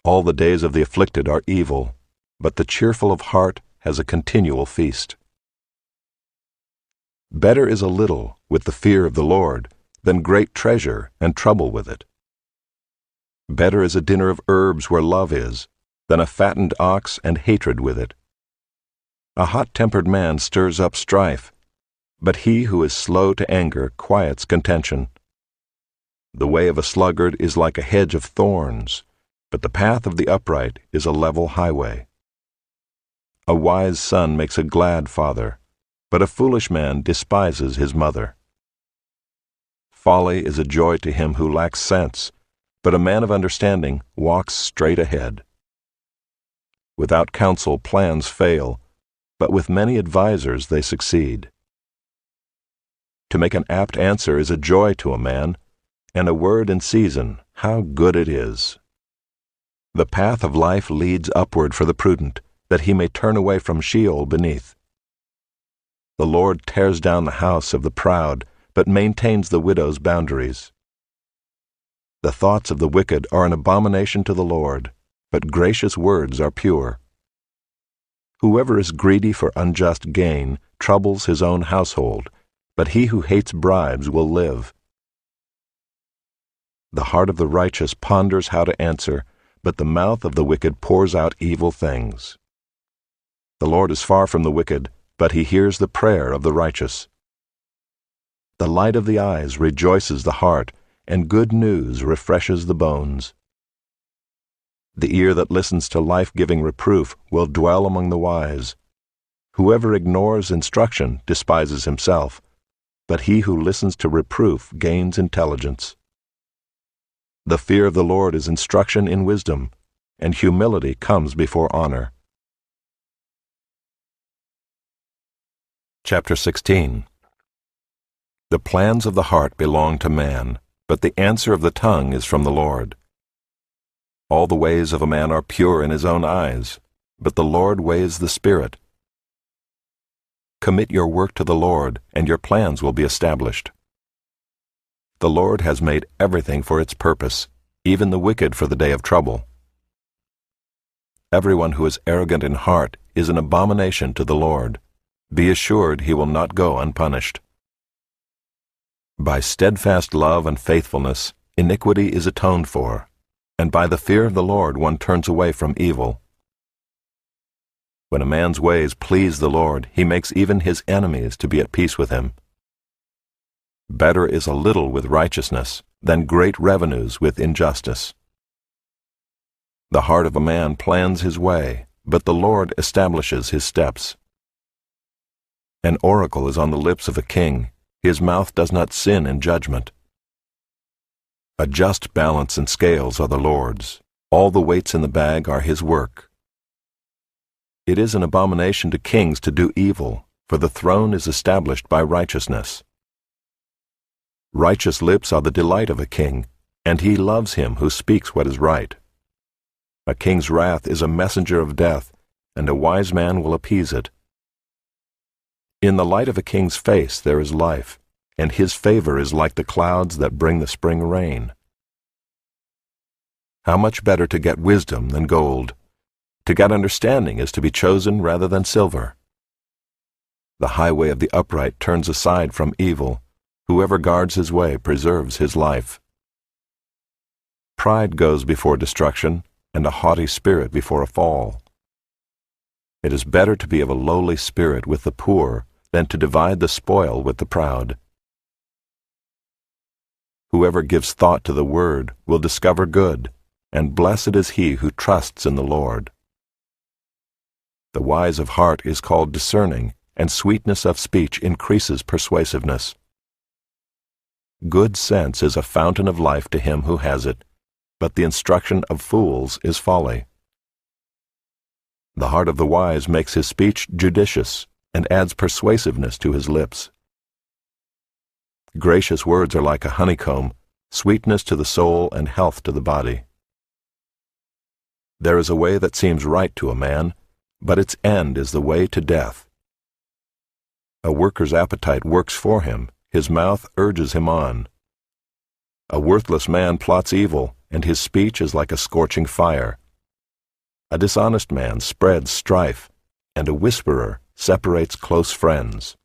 All the days of the afflicted are evil, but the cheerful of heart has a continual feast. Better is a little with the fear of the Lord than great treasure and trouble with it. Better is a dinner of herbs where love is than a fattened ox and hatred with it. A hot-tempered man stirs up strife, but he who is slow to anger quiets contention. The way of a sluggard is like a hedge of thorns, but the path of the upright is a level highway. A wise son makes a glad father, but a foolish man despises his mother. Folly is a joy to him who lacks sense, but a man of understanding walks straight ahead. Without counsel plans fail, but with many advisers they succeed. To make an apt answer is a joy to a man, and a word in season, how good it is. The path of life leads upward for the prudent, that he may turn away from Sheol beneath. The Lord tears down the house of the proud, but maintains the widow's boundaries. The thoughts of the wicked are an abomination to the Lord, but gracious words are pure. Whoever is greedy for unjust gain troubles his own household, but he who hates bribes will live. The heart of the righteous ponders how to answer, but the mouth of the wicked pours out evil things. The Lord is far from the wicked, but he hears the prayer of the righteous. The light of the eyes rejoices the heart, and good news refreshes the bones. The ear that listens to life-giving reproof will dwell among the wise. Whoever ignores instruction despises himself, but he who listens to reproof gains intelligence. The fear of the Lord is instruction in wisdom, and humility comes before honor. Chapter 16. The plans of the heart belong to man, but the answer of the tongue is from the Lord. All the ways of a man are pure in his own eyes, but the Lord weighs the spirit. Commit your work to the Lord, and your plans will be established. The Lord has made everything for its purpose, even the wicked for the day of trouble. Everyone who is arrogant in heart is an abomination to the Lord. Be assured he will not go unpunished. By steadfast love and faithfulness, iniquity is atoned for, and by the fear of the Lord one turns away from evil. When a man's ways please the Lord, he makes even his enemies to be at peace with him. Better is a little with righteousness than great revenues with injustice. The heart of a man plans his way, but the Lord establishes his steps. An oracle is on the lips of a king. His mouth does not sin in judgment. A just balance and scales are the Lord's. All the weights in the bag are his work. It is an abomination to kings to do evil, for the throne is established by righteousness. Righteous lips are the delight of a king, and he loves him who speaks what is right. A king's wrath is a messenger of death, and a wise man will appease it. In the light of a king's face there is life, and his favor is like the clouds that bring the spring rain. How much better to get wisdom than gold! To get understanding is to be chosen rather than silver. The highway of the upright turns aside from evil. Whoever guards his way preserves his life. Pride goes before destruction, and a haughty spirit before a fall. It is better to be of a lowly spirit with the poor than to divide the spoil with the proud. Whoever gives thought to the word will discover good, and blessed is he who trusts in the Lord. The wise of heart is called discerning, and sweetness of speech increases persuasiveness. Good sense is a fountain of life to him who has it, but the instruction of fools is folly. The heart of the wise makes his speech judicious, and adds persuasiveness to his lips. Gracious words are like a honeycomb, sweetness to the soul and health to the body. There is a way that seems right to a man, but its end is the way to death. A worker's appetite works for him, his mouth urges him on. A worthless man plots evil, and his speech is like a scorching fire. A dishonest man spreads strife, and a whisperer separates close friends.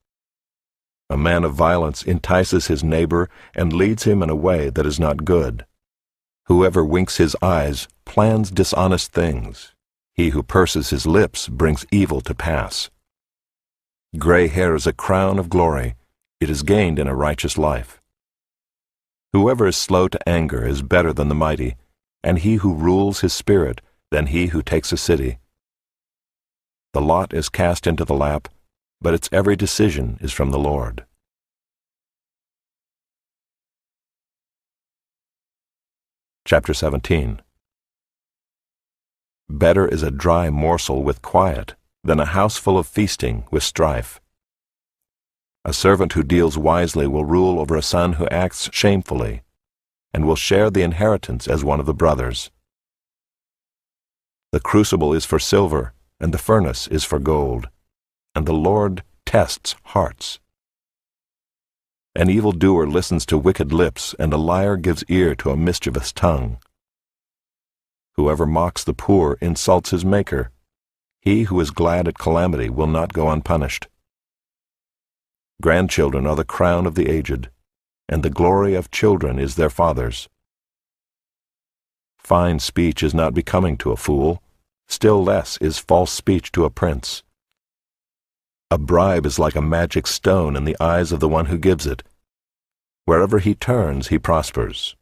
A man of violence entices his neighbor and leads him in a way that is not good. Whoever winks his eyes plans dishonest things. He who purses his lips brings evil to pass. Gray hair is a crown of glory. It is gained in a righteous life. Whoever is slow to anger is better than the mighty, and he who rules his spirit than he who takes a city. The lot is cast into the lap, but its every decision is from the Lord. Chapter 17. Better is a dry morsel with quiet than a house full of feasting with strife. A servant who deals wisely will rule over a son who acts shamefully, and will share the inheritance as one of the brothers. The crucible is for silver, and the furnace is for gold, and the Lord tests hearts. An evildoer listens to wicked lips, and a liar gives ear to a mischievous tongue. Whoever mocks the poor insults his Maker. He who is glad at calamity will not go unpunished. Grandchildren are the crown of the aged, and the glory of children is their fathers. Fine speech is not becoming to a fool, still less is false speech to a prince. A bribe is like a magic stone in the eyes of the one who gives it. Wherever he turns, he prospers.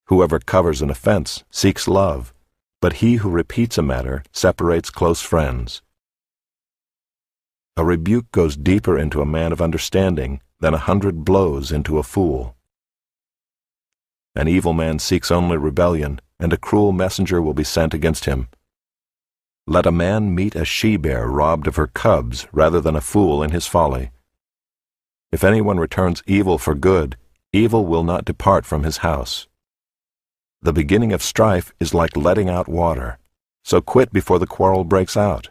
Whoever covers an offense seeks love, but he who repeats a matter separates close friends. A rebuke goes deeper into a man of understanding than 100 blows into a fool. An evil man seeks only rebellion, and a cruel messenger will be sent against him. Let a man meet a she-bear robbed of her cubs rather than a fool in his folly. If anyone returns evil for good, evil will not depart from his house. The beginning of strife is like letting out water, so quit before the quarrel breaks out.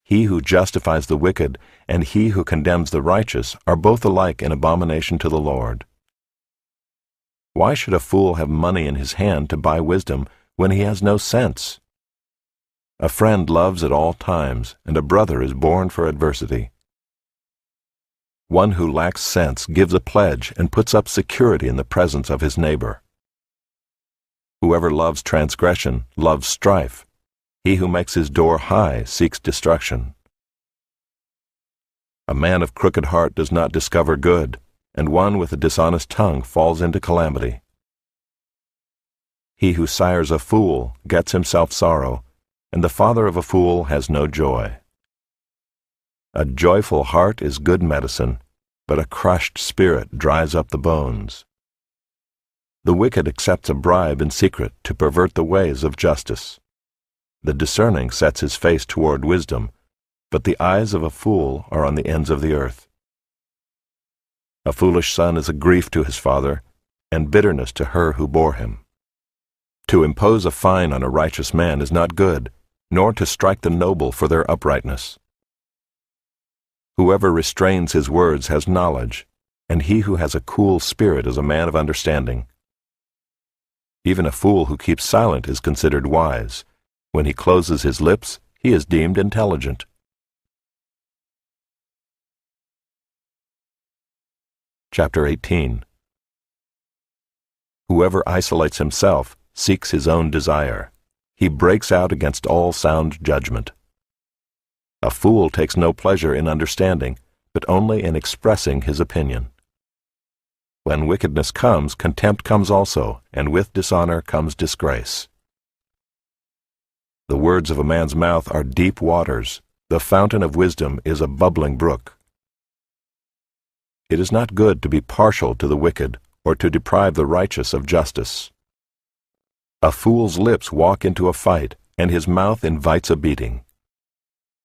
He who justifies the wicked and he who condemns the righteous are both alike an abomination to the Lord. Why should a fool have money in his hand to buy wisdom when he has no sense? A friend loves at all times, and a brother is born for adversity. One who lacks sense gives a pledge and puts up security in the presence of his neighbor. Whoever loves transgression loves strife. He who makes his door high seeks destruction. A man of crooked heart does not discover good, and one with a dishonest tongue falls into calamity. He who sires a fool gets himself sorrow, and the father of a fool has no joy. A joyful heart is good medicine, but a crushed spirit dries up the bones. The wicked accepts a bribe in secret to pervert the ways of justice. The discerning sets his face toward wisdom, but the eyes of a fool are on the ends of the earth. A foolish son is a grief to his father, and bitterness to her who bore him. To impose a fine on a righteous man is not good, nor to strike the noble for their uprightness. Whoever restrains his words has knowledge, and he who has a cool spirit is a man of understanding. Even a fool who keeps silent is considered wise. When he closes his lips, he is deemed intelligent. Chapter 18. Whoever isolates himself seeks his own desire. He breaks out against all sound judgment. A fool takes no pleasure in understanding, but only in expressing his opinion. When wickedness comes, contempt comes also, and with dishonor comes disgrace. The words of a man's mouth are deep waters. The fountain of wisdom is a bubbling brook. It is not good to be partial to the wicked, or to deprive the righteous of justice. A fool's lips walk into a fight, and his mouth invites a beating.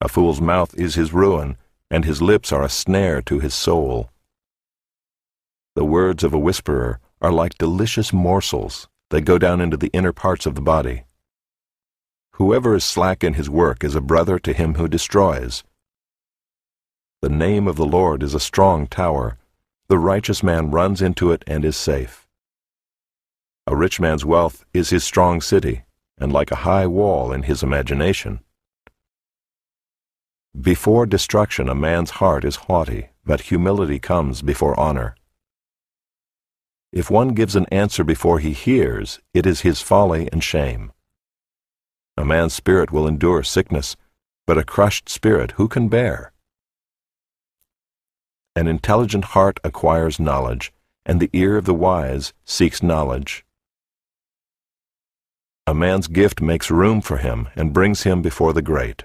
A fool's mouth is his ruin, and his lips are a snare to his soul. The words of a whisperer are like delicious morsels. They go down into the inner parts of the body. Whoever is slack in his work is a brother to him who destroys. The name of the Lord is a strong tower. The righteous man runs into it and is safe. A rich man's wealth is his strong city, and like a high wall in his imagination. Before destruction a man's heart is haughty, but humility comes before honor. If one gives an answer before he hears, it is his folly and shame. A man's spirit will endure sickness, but a crushed spirit who can bear? An intelligent heart acquires knowledge, and the ear of the wise seeks knowledge. A man's gift makes room for him and brings him before the great.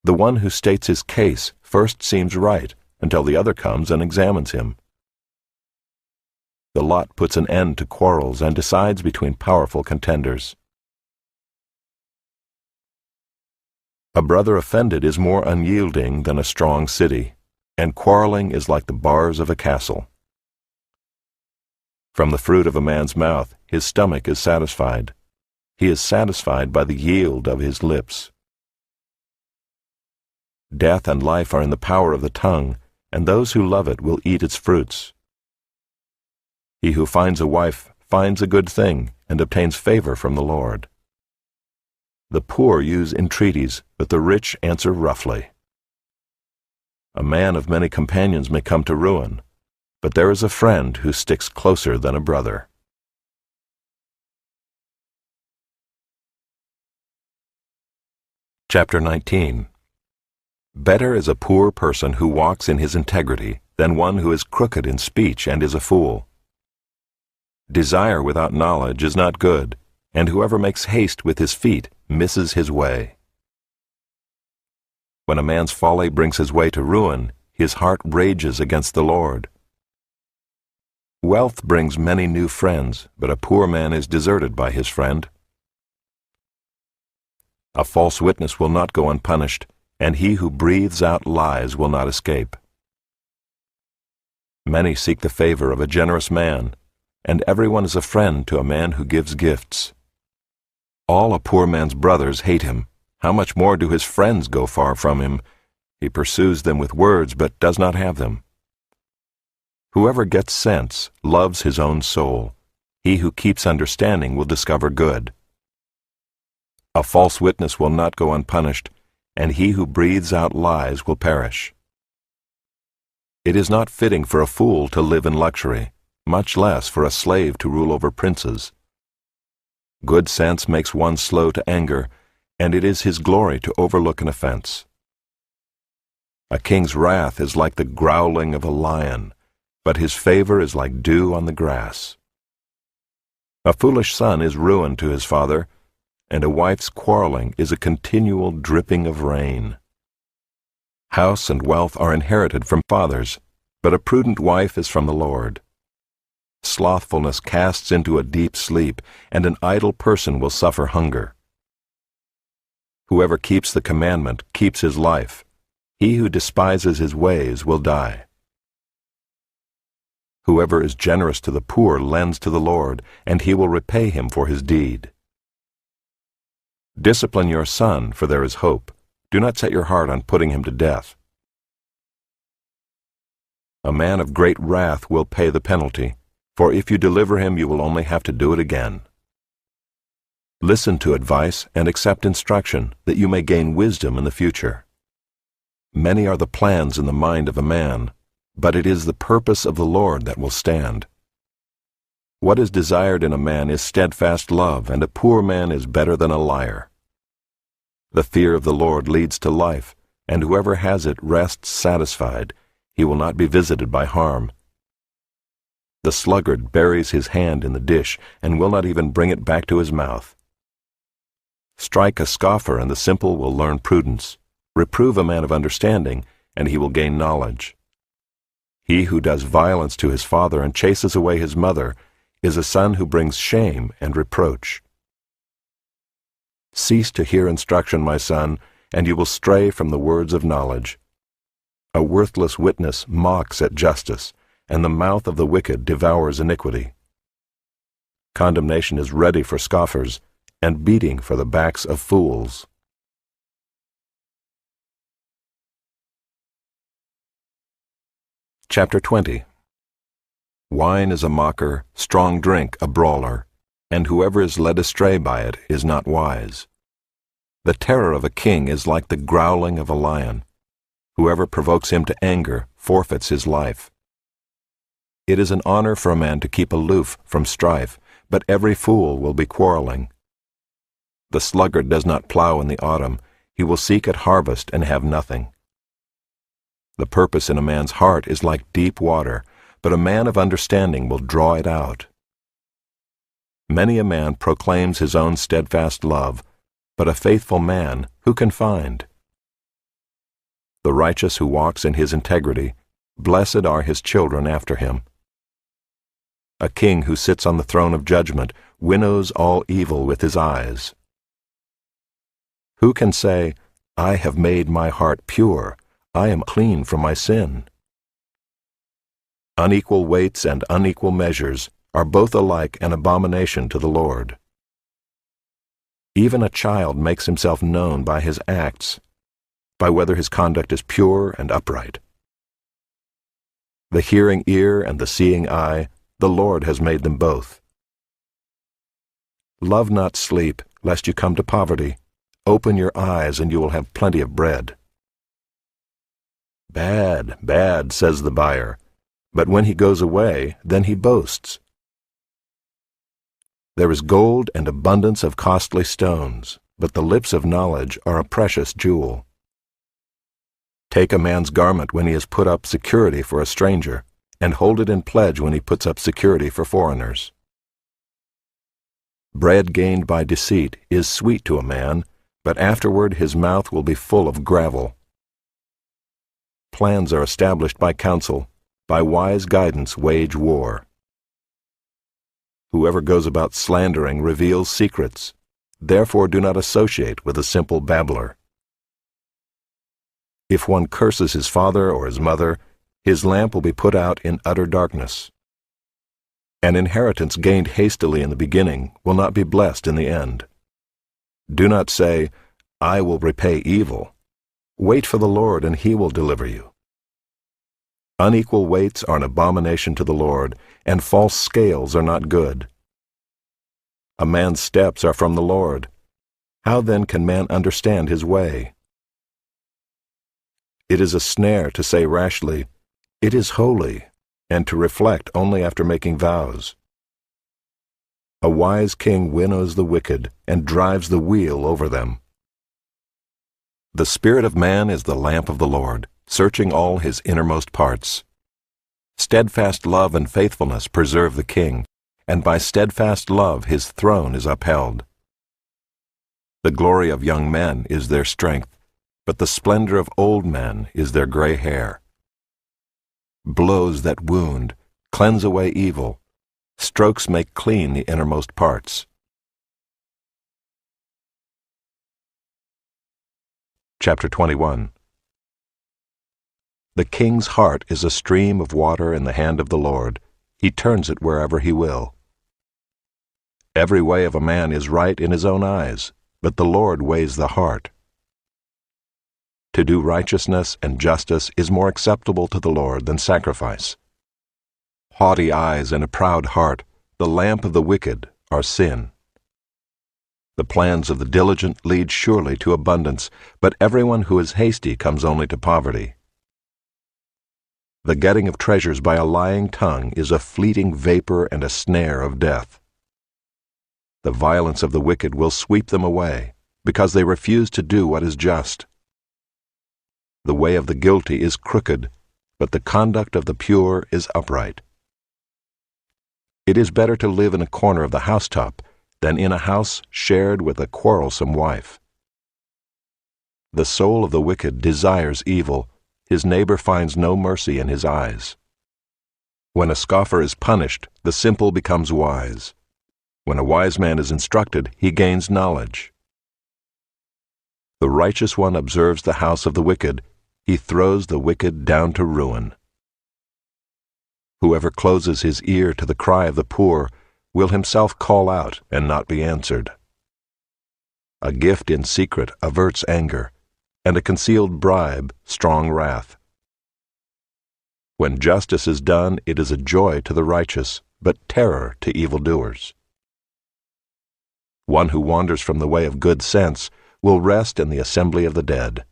The one who states his case first seems right until the other comes and examines him. The lot puts an end to quarrels and decides between powerful contenders. A brother offended is more unyielding than a strong city, and quarreling is like the bars of a castle. From the fruit of a man's mouth his stomach is satisfied. He is satisfied by the yield of his lips. Death and life are in the power of the tongue, and those who love it will eat its fruits. He who finds a wife finds a good thing and obtains favor from the Lord. The poor use entreaties, but the rich answer roughly. A man of many companions may come to ruin, but there is a friend who sticks closer than a brother. Chapter 19. Better is a poor person who walks in his integrity than one who is crooked in speech and is a fool. Desire without knowledge is not good, and whoever makes haste with his feet misses his way. When a man's folly brings his way to ruin, his heart rages against the Lord. Wealth brings many new friends, but a poor man is deserted by his friend. A false witness will not go unpunished, and he who breathes out lies will not escape. Many seek the favor of a generous man, and everyone is a friend to a man who gives gifts. All a poor man's brothers hate him. How much more do his friends go far from him? He pursues them with words, but does not have them. Whoever gets sense loves his own soul. He who keeps understanding will discover good. A false witness will not go unpunished, and he who breathes out lies will perish. It is not fitting for a fool to live in luxury, much less for a slave to rule over princes. Good sense makes one slow to anger, and it is his glory to overlook an offense. A king's wrath is like the growling of a lion, but his favor is like dew on the grass. A foolish son is ruin to his father, and a wife's quarreling is a continual dripping of rain. House and wealth are inherited from fathers, but a prudent wife is from the Lord. Slothfulness casts into a deep sleep, and an idle person will suffer hunger. Whoever keeps the commandment keeps his life. He who despises his ways will die. Whoever is generous to the poor lends to the Lord, and he will repay him for his deed. Discipline your son, for there is hope. Do not set your heart on putting him to death. A man of great wrath will pay the penalty, for if you deliver him, you will only have to do it again. Listen to advice and accept instruction, that you may gain wisdom in the future. Many are the plans in the mind of a man, but it is the purpose of the Lord that will stand. What is desired in a man is steadfast love, and a poor man is better than a liar. The fear of the Lord leads to life, and whoever has it rests satisfied. He will not be visited by harm. The sluggard buries his hand in the dish, and will not even bring it back to his mouth. Strike a scoffer, and the simple will learn prudence. Reprove a man of understanding, and he will gain knowledge. He who does violence to his father and chases away his mother is a son who brings shame and reproach. Cease to hear instruction, my son, and you will stray from the words of knowledge. A worthless witness mocks at justice, and the mouth of the wicked devours iniquity. Condemnation is ready for scoffers, and beating for the backs of fools. Chapter 20. Wine is a mocker, strong drink a brawler, and whoever is led astray by it is not wise. The terror of a king is like the growling of a lion. Whoever provokes him to anger forfeits his life. It is an honor for a man to keep aloof from strife, but every fool will be quarreling. The sluggard does not plow in the autumn. He will seek at harvest and have nothing. The purpose in a man's heart is like deep water, but a man of understanding will draw it out. Many a man proclaims his own steadfast love, but a faithful man who can find? The righteous who walks in his integrity, blessed are his children after him. A king who sits on the throne of judgment winnows all evil with his eyes. Who can say, I have made my heart pure, I am clean from my sin? Unequal weights and unequal measures are both alike an abomination to the Lord. Even a child makes himself known by his acts, by whether his conduct is pure and upright. The hearing ear and the seeing eye, the Lord has made them both. Love not sleep, lest you come to poverty. Open your eyes, and you will have plenty of bread. Bad, bad, says the buyer, but when he goes away, then he boasts. There is gold and abundance of costly stones, but the lips of knowledge are a precious jewel. Take a man's garment when he has put up security for a stranger, and hold it in pledge when he puts up security for foreigners. Bread gained by deceit is sweet to a man, but afterward his mouth will be full of gravel. Plans are established by counsel, by wise guidance wage war. Whoever goes about slandering reveals secrets. Therefore do not associate with a simple babbler. If one curses his father or his mother, his lamp will be put out in utter darkness. An inheritance gained hastily in the beginning will not be blessed in the end. Do not say, I will repay evil. Wait for the Lord, and he will deliver you. Unequal weights are an abomination to the Lord, and false scales are not good. A man's steps are from the Lord. How then can man understand his way? It is a snare to say rashly, "It is holy," and to reflect only after making vows. A wise king winnows the wicked and drives the wheel over them. The spirit of man is the lamp of the Lord, searching all his innermost parts. Steadfast love and faithfulness preserve the king, and by steadfast love his throne is upheld. The glory of young men is their strength, but the splendor of old men is their gray hair. Blows that wound cleanse away evil. Strokes make clean the innermost parts. Chapter 21. The king's heart is a stream of water in the hand of the Lord. He turns it wherever he will. Every way of a man is right in his own eyes, but the Lord weighs the heart. To do righteousness and justice is more acceptable to the Lord than sacrifice. Haughty eyes and a proud heart, the lamp of the wicked, are sin. The plans of the diligent lead surely to abundance, but everyone who is hasty comes only to poverty. The getting of treasures by a lying tongue is a fleeting vapor and a snare of death. The violence of the wicked will sweep them away, because they refuse to do what is just. The way of the guilty is crooked, but the conduct of the pure is upright. It is better to live in a corner of the housetop than in a house shared with a quarrelsome wife. The soul of the wicked desires evil. His neighbor finds no mercy in his eyes. When a scoffer is punished, the simple becomes wise. When a wise man is instructed, he gains knowledge. The righteous one observes the house of the wicked. He throws the wicked down to ruin. Whoever closes his ear to the cry of the poor will himself call out and not be answered. A gift in secret averts anger, and a concealed bribe strong wrath. When justice is done, it is a joy to the righteous, but terror to evildoers. One who wanders from the way of good sense will rest in the assembly of the dead.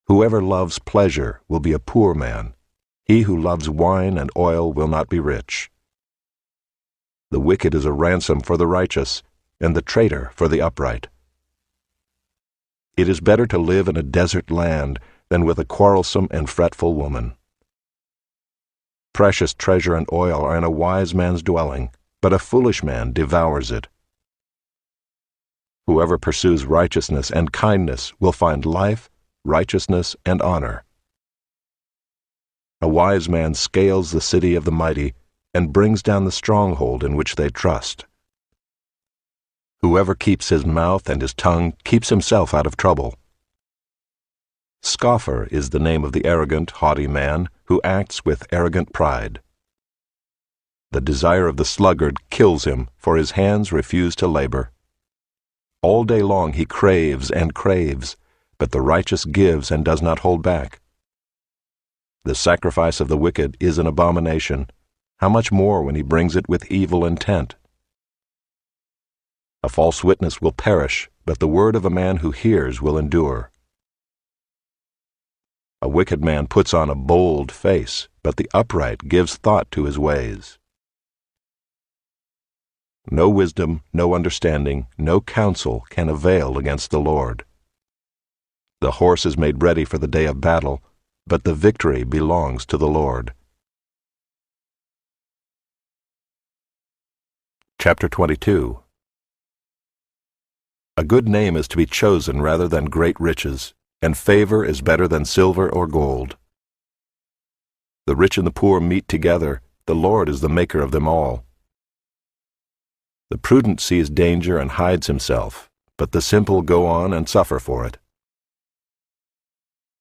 Whoever loves pleasure will be a poor man. He who loves wine and oil will not be rich. The wicked is a ransom for the righteous, and the traitor for the upright. It is better to live in a desert land than with a quarrelsome and fretful woman. Precious treasure and oil are in a wise man's dwelling, but a foolish man devours it. Whoever pursues righteousness and kindness will find life, righteousness, and honor. A wise man scales the city of the mighty and brings down the stronghold in which they trust. Whoever keeps his mouth and his tongue keeps himself out of trouble. Scoffer is the name of the arrogant, haughty man who acts with arrogant pride. The desire of the sluggard kills him, for his hands refuse to labor. All day long he craves and craves, but the righteous gives and does not hold back. The sacrifice of the wicked is an abomination. How much more when he brings it with evil intent? A false witness will perish, but the word of a man who hears will endure. A wicked man puts on a bold face, but the upright gives thought to his ways. No wisdom, no understanding, no counsel can avail against the Lord. The horse is made ready for the day of battle, but the victory belongs to the Lord. Chapter 22. A good name is to be chosen rather than great riches, and favor is better than silver or gold. The rich and the poor meet together. The Lord is the maker of them all. The prudent sees danger and hides himself, but the simple go on and suffer for it.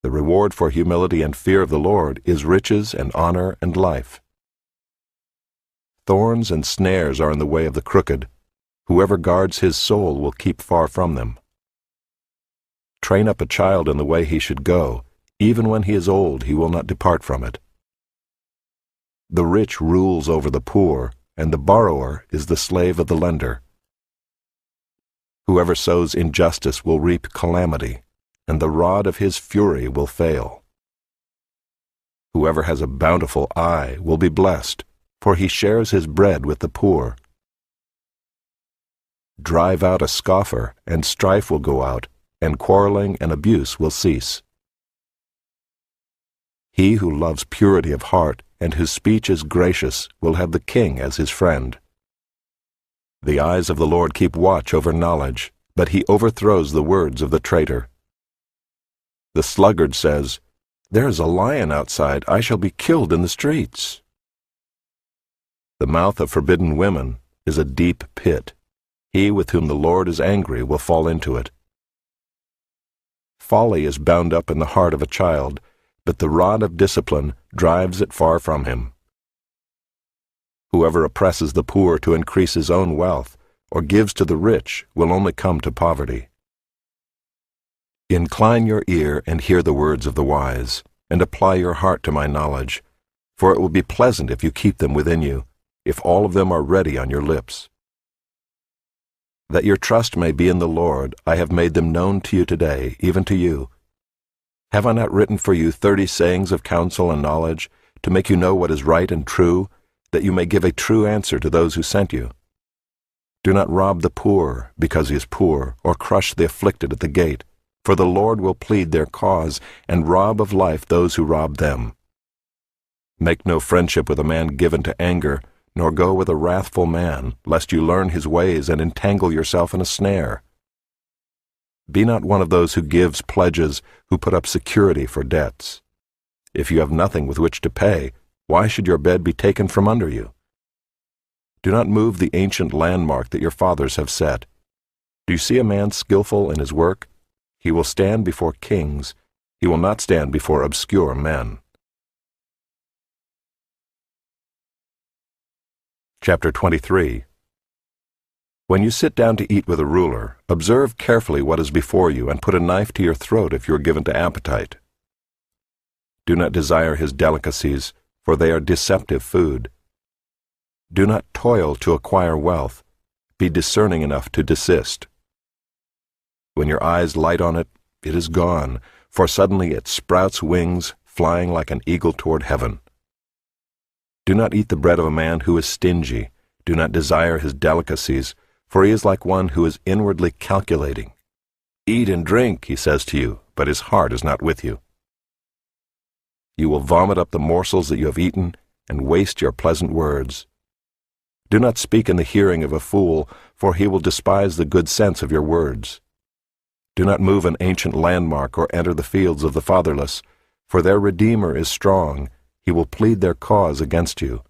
The reward for humility and fear of the Lord is riches and honor and life. Thorns and snares are in the way of the crooked. Whoever guards his soul will keep far from them. Train up a child in the way he should go. Even when he is old, he will not depart from it. The rich rules over the poor, and the borrower is the slave of the lender. Whoever sows injustice will reap calamity, and the rod of his fury will fail. Whoever has a bountiful eye will be blessed, for he shares his bread with the poor. Drive out a scoffer, and strife will go out, and quarreling and abuse will cease. He who loves purity of heart and whose speech is gracious will have the king as his friend. The eyes of the Lord keep watch over knowledge, but he overthrows the words of the traitor. The sluggard says, "There is a lion outside, I shall be killed in the streets." The mouth of forbidden women is a deep pit. He with whom the Lord is angry will fall into it. Folly is bound up in the heart of a child, but the rod of discipline drives it far from him. Whoever oppresses the poor to increase his own wealth, or gives to the rich, will only come to poverty. Incline your ear and hear the words of the wise, and apply your heart to my knowledge, for it will be pleasant if you keep them within you, if all of them are ready on your lips. That your trust may be in the Lord, I have made them known to you today, even to you. Have I not written for you 30 sayings of counsel and knowledge, to make you know what is right and true, that you may give a true answer to those who sent you? Do not rob the poor because he is poor, or crush the afflicted at the gate, for the Lord will plead their cause, and rob of life those who rob them. Make no friendship with a man given to anger, nor go with a wrathful man, lest you learn his ways and entangle yourself in a snare. Be not one of those who gives pledges, who put up security for debts. If you have nothing with which to pay, why should your bed be taken from under you? Do not move the ancient landmark that your fathers have set. Do you see a man skillful in his work? He will stand before kings. He will not stand before obscure men. Chapter 23. When you sit down to eat with a ruler, observe carefully what is before you, and put a knife to your throat if you are given to appetite. Do not desire his delicacies, for they are deceptive food. Do not toil to acquire wealth. Be discerning enough to desist. When your eyes light on it, it is gone, for suddenly it sprouts wings, flying like an eagle toward heaven. Do not eat the bread of a man who is stingy. Do not desire his delicacies, for he is like one who is inwardly calculating. Eat and drink, he says to you, but his heart is not with you. You will vomit up the morsels that you have eaten, and waste your pleasant words. Do not speak in the hearing of a fool, for he will despise the good sense of your words. Do not move an ancient landmark or enter the fields of the fatherless, for their Redeemer is strong. He will plead their cause against you.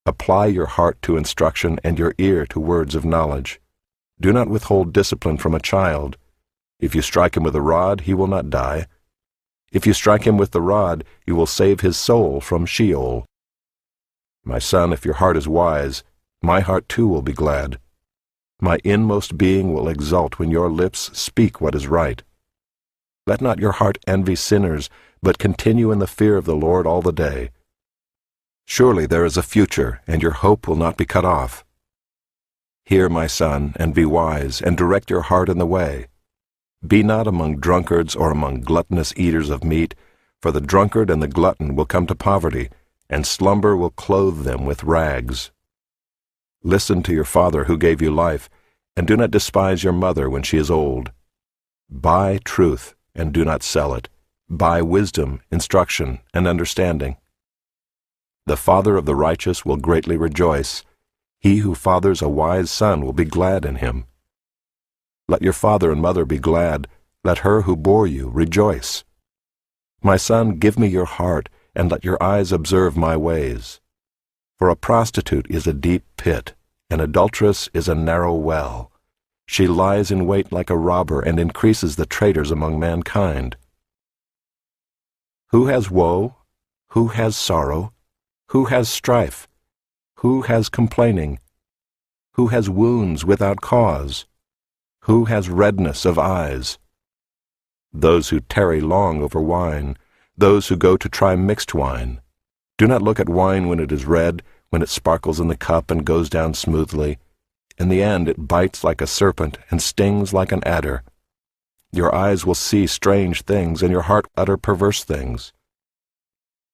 Apply your heart to instruction and your ear to words of knowledge. Do not withhold discipline from a child. If you strike him with a rod, he will not die. If you strike him with the rod, you will save his soul from Sheol. My son, if your heart is wise, my heart too will be glad. My inmost being will exult when your lips speak what is right. Let not your heart envy sinners, but continue in the fear of the Lord all the day. Surely there is a future, and your hope will not be cut off. Hear, my son, and be wise, and direct your heart in the way. Be not among drunkards or among gluttonous eaters of meat, for the drunkard and the glutton will come to poverty, and slumber will clothe them with rags. Listen to your father who gave you life, and do not despise your mother when she is old. Buy truth, and do not sell it. Buy wisdom, instruction, and understanding. The father of the righteous will greatly rejoice. He who fathers a wise son will be glad in him. Let your father and mother be glad. Let her who bore you rejoice. My son, give me your heart, and let your eyes observe my ways. For a prostitute is a deep pit, an adulteress is a narrow well. She lies in wait like a robber and increases the traitors among mankind. Who has woe? Who has sorrow? Who has strife? Who has complaining? Who has wounds without cause? Who has redness of eyes? Those who tarry long over wine, those who go to try mixed wine. Do not look at wine when it is red, when it sparkles in the cup and goes down smoothly. In the end it bites like a serpent and stings like an adder. Your eyes will see strange things, and your heart utter perverse things.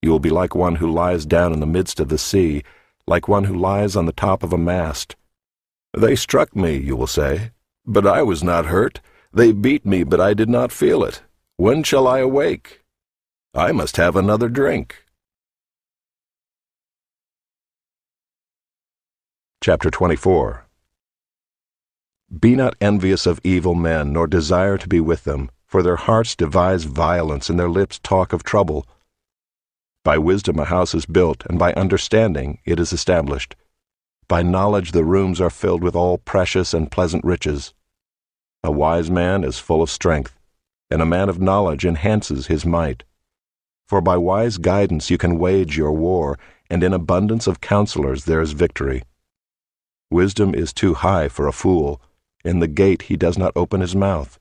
You will be like one who lies down in the midst of the sea, like one who lies on the top of a mast. They struck me, you will say, but I was not hurt. They beat me, but I did not feel it. When shall I awake? I must have another drink. Chapter 24. Be not envious of evil men, nor desire to be with them, for their hearts devise violence, and their lips talk of trouble. By wisdom a house is built, and by understanding it is established. By knowledge the rooms are filled with all precious and pleasant riches. A wise man is full of strength, and a man of knowledge enhances his might. For by wise guidance you can wage your war, and in abundance of counselors there is victory. Wisdom is too high for a fool. In the gate he does not open his mouth.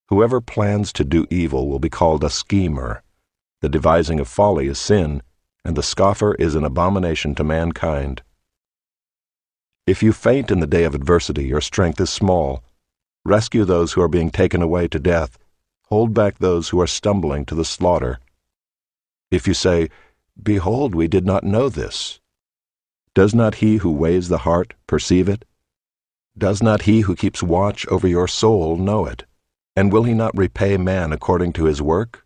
Whoever plans to do evil will be called a schemer. The devising of folly is sin, and the scoffer is an abomination to mankind. If you faint in the day of adversity, your strength is small. Rescue those who are being taken away to death. Hold back those who are stumbling to the slaughter. If you say, "Behold, we did not know this," does not he who weighs the heart perceive it? Does not he who keeps watch over your soul know it? And will he not repay man according to his work?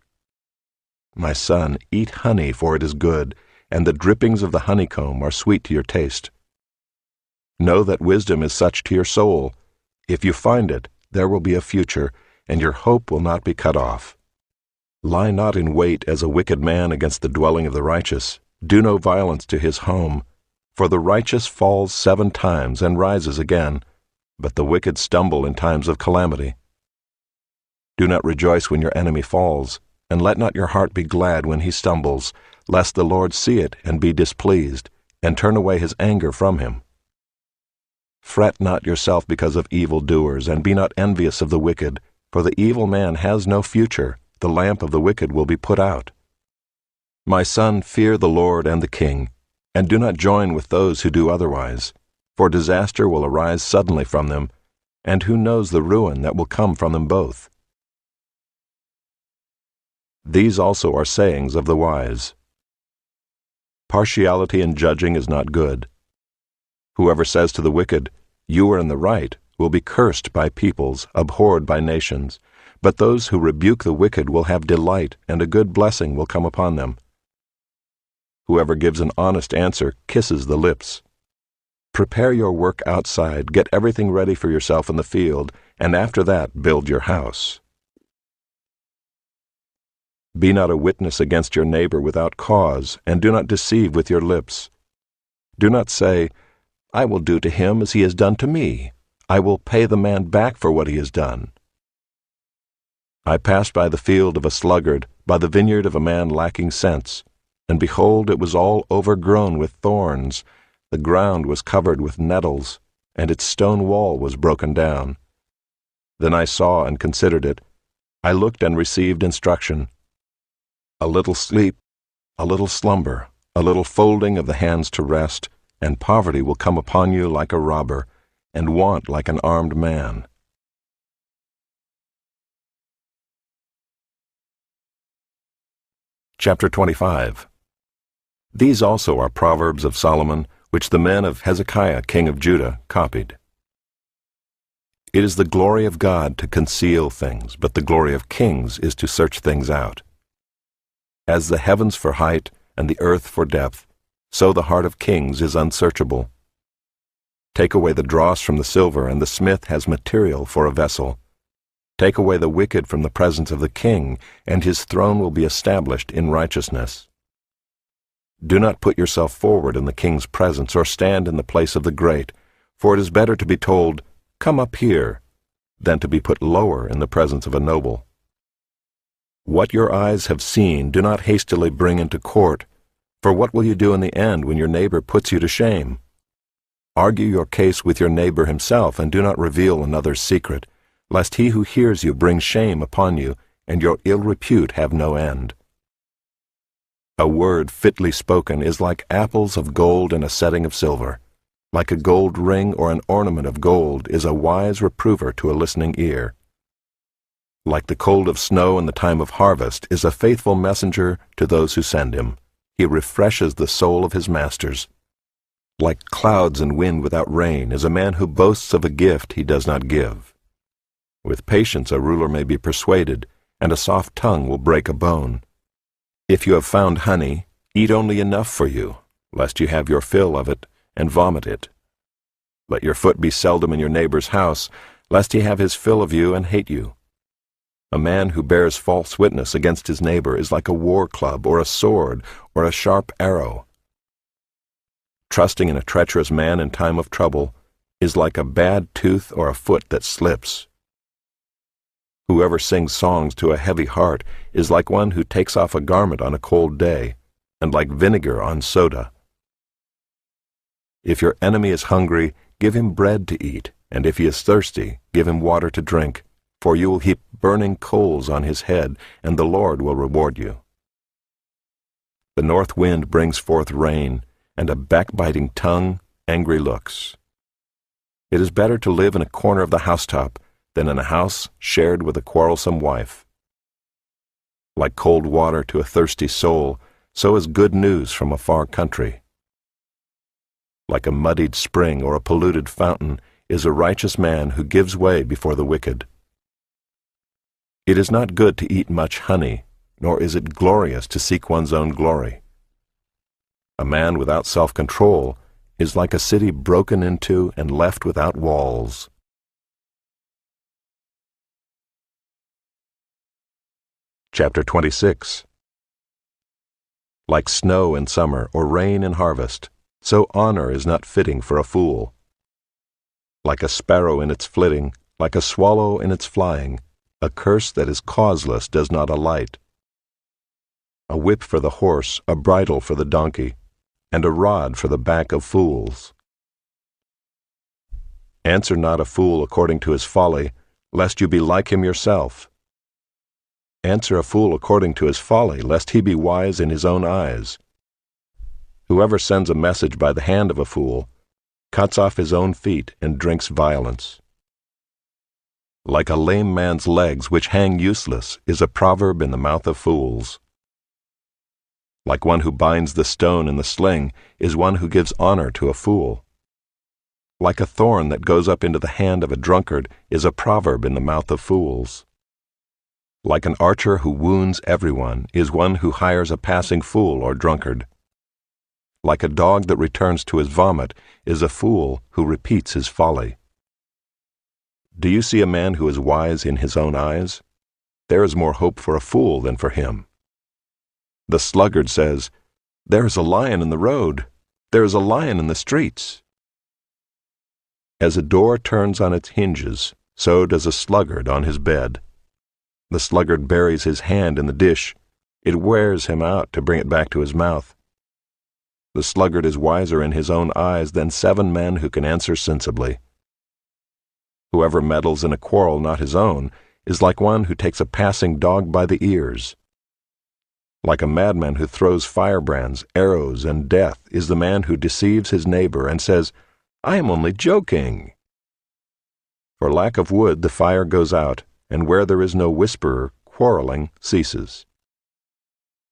My son, eat honey, for it is good, and the drippings of the honeycomb are sweet to your taste. Know that wisdom is such to your soul. If you find it, there will be a future, and your hope will not be cut off. Lie not in wait as a wicked man against the dwelling of the righteous. Do no violence to his home. For the righteous falls 7 times and rises again, but the wicked stumble in times of calamity. Do not rejoice when your enemy falls, and let not your heart be glad when he stumbles, lest the Lord see it and be displeased, and turn away his anger from him. Fret not yourself because of evildoers, and be not envious of the wicked, for the evil man has no future. The lamp of the wicked will be put out. My son, fear the Lord and the king, and do not join with those who do otherwise, for disaster will arise suddenly from them, and who knows the ruin that will come from them both? These also are sayings of the wise. Partiality in judging is not good. Whoever says to the wicked, "You are in the right," will be cursed by peoples, abhorred by nations. But those who rebuke the wicked will have delight, and a good blessing will come upon them. Whoever gives an honest answer kisses the lips. Prepare your work outside, get everything ready for yourself in the field, and after that build your house. Be not a witness against your neighbor without cause, and do not deceive with your lips. Do not say, "I will do to him as he has done to me. I will pay the man back for what he has done." I passed by the field of a sluggard, by the vineyard of a man lacking sense, and behold, it was all overgrown with thorns. The ground was covered with nettles, and its stone wall was broken down. Then I saw and considered it. I looked and received instruction. A little sleep, a little slumber, a little folding of the hands to rest, and poverty will come upon you like a robber, and want like an armed man. Chapter 25. These also are Proverbs of Solomon, which the men of Hezekiah king of Judah copied. It is the glory of God to conceal things, but the glory of kings is to search things out. As the heavens for height and the earth for depth, so the heart of kings is unsearchable. Take away the dross from the silver, and the smith has material for a vessel. Take away the wicked from the presence of the king, and his throne will be established in righteousness. Do not put yourself forward in the king's presence, or stand in the place of the great, for it is better to be told, "Come up here," than to be put lower in the presence of a noble. What your eyes have seen, do not hastily bring into court, for what will you do in the end when your neighbor puts you to shame? Argue your case with your neighbor himself, and do not reveal another's secret, lest he who hears you bring shame upon you, and your ill repute have no end. A word fitly spoken is like apples of gold in a setting of silver. Like a gold ring or an ornament of gold is a wise reprover to a listening ear. Like the cold of snow in the time of harvest is a faithful messenger to those who send him. He refreshes the soul of his masters. Like clouds and wind without rain is a man who boasts of a gift he does not give. With patience a ruler may be persuaded, and a soft tongue will break a bone. If you have found honey, eat only enough for you, lest you have your fill of it and vomit it. Let your foot be seldom in your neighbor's house, lest he have his fill of you and hate you. A man who bears false witness against his neighbor is like a war club or a sword or a sharp arrow. Trusting in a treacherous man in time of trouble is like a bad tooth or a foot that slips. Whoever sings songs to a heavy heart is like one who takes off a garment on a cold day, and like vinegar on soda. If your enemy is hungry, give him bread to eat, and if he is thirsty, give him water to drink, for you will heap burning coals on his head, and the Lord will reward you. The north wind brings forth rain, and a backbiting tongue, angry looks. It is better to live in a corner of the housetop than in a house shared with a quarrelsome wife. Like cold water to a thirsty soul, so is good news from a far country. Like a muddied spring or a polluted fountain is a righteous man who gives way before the wicked. It is not good to eat much honey, nor is it glorious to seek one's own glory. A man without self-control is like a city broken into and left without walls. Chapter 26. Like snow in summer or rain in harvest, so honor is not fitting for a fool. Like a sparrow in its flitting, like a swallow in its flying, a curse that is causeless does not alight. A whip for the horse, a bridle for the donkey, and a rod for the back of fools. Answer not a fool according to his folly, lest you be like him yourself. Answer a fool according to his folly, lest he be wise in his own eyes. Whoever sends a message by the hand of a fool cuts off his own feet and drinks violence. Like a lame man's legs which hang useless is a proverb in the mouth of fools. Like one who binds the stone in the sling is one who gives honor to a fool. Like a thorn that goes up into the hand of a drunkard is a proverb in the mouth of fools. Like an archer who wounds everyone is one who hires a passing fool or drunkard. Like a dog that returns to his vomit is a fool who repeats his folly. Do you see a man who is wise in his own eyes? There is more hope for a fool than for him. The sluggard says, "There is a lion in the road. There is a lion in the streets." As a door turns on its hinges, so does a sluggard on his bed. The sluggard buries his hand in the dish. It wears him out to bring it back to his mouth. The sluggard is wiser in his own eyes than 7 men who can answer sensibly. Whoever meddles in a quarrel not his own is like one who takes a passing dog by the ears. Like a madman who throws firebrands, arrows, and death is the man who deceives his neighbor and says, "I am only joking." For lack of wood the fire goes out, and where there is no whisperer, quarreling ceases.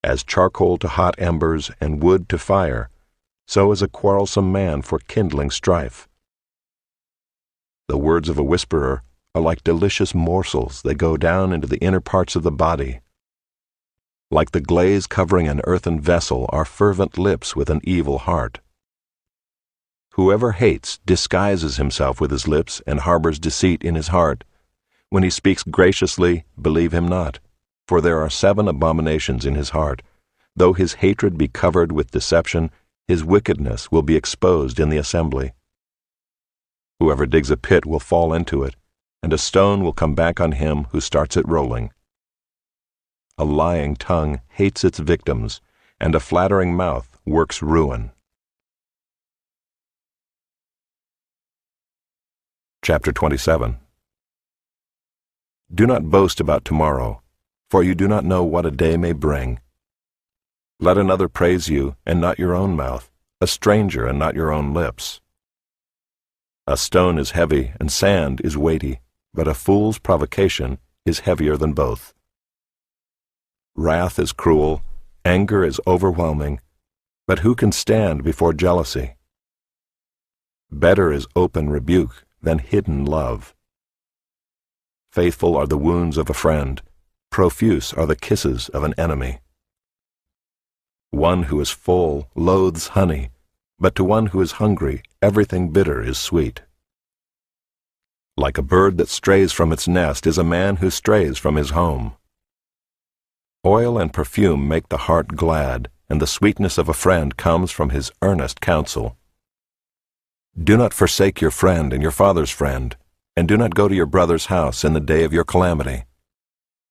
As charcoal to hot embers and wood to fire, so is a quarrelsome man for kindling strife. The words of a whisperer are like delicious morsels that go down into the inner parts of the body. Like the glaze covering an earthen vessel are fervent lips with an evil heart. Whoever hates disguises himself with his lips and harbors deceit in his heart. When he speaks graciously, believe him not, for there are 7 abominations in his heart. Though his hatred be covered with deception, his wickedness will be exposed in the assembly. Whoever digs a pit will fall into it, and a stone will come back on him who starts it rolling. A lying tongue hates its victims, and a flattering mouth works ruin. Chapter 27. Do not boast about tomorrow, for you do not know what a day may bring. Let another praise you, and not your own mouth, a stranger and not your own lips. A stone is heavy and sand is weighty, but a fool's provocation is heavier than both. Wrath is cruel, anger is overwhelming, but who can stand before jealousy? Better is open rebuke than hidden love. Faithful are the wounds of a friend, profuse are the kisses of an enemy. One who is full loathes honey, but to one who is hungry, everything bitter is sweet. Like a bird that strays from its nest is a man who strays from his home. Oil and perfume make the heart glad, and the sweetness of a friend comes from his earnest counsel. Do not forsake your friend and your father's friend, and do not go to your brother's house in the day of your calamity.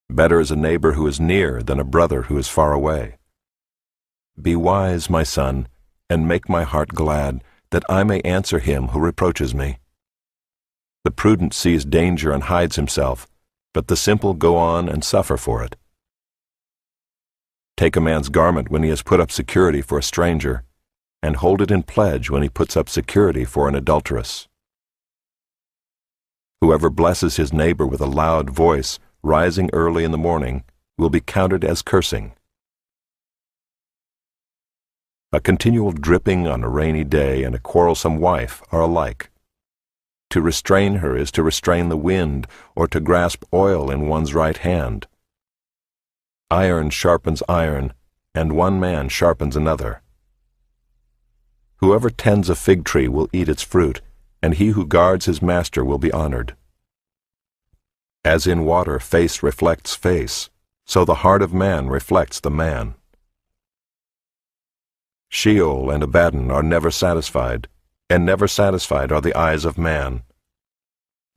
Better is a neighbor who is near than a brother who is far away. Be wise, my son, and make my heart glad, that I may answer him who reproaches me. The prudent sees danger and hides himself, but the simple go on and suffer for it. Take a man's garment when he has put up security for a stranger, and hold it in pledge when he puts up security for an adulteress. Whoever blesses his neighbor with a loud voice, rising early in the morning, will be counted as cursing. A continual dripping on a rainy day and a quarrelsome wife are alike. To restrain her is to restrain the wind, or to grasp oil in one's right hand. Iron sharpens iron, and one man sharpens another. Whoever tends a fig tree will eat its fruit, and he who guards his master will be honored. As in water face reflects face, so the heart of man reflects the man. Sheol and Abaddon are never satisfied, and never satisfied are the eyes of man.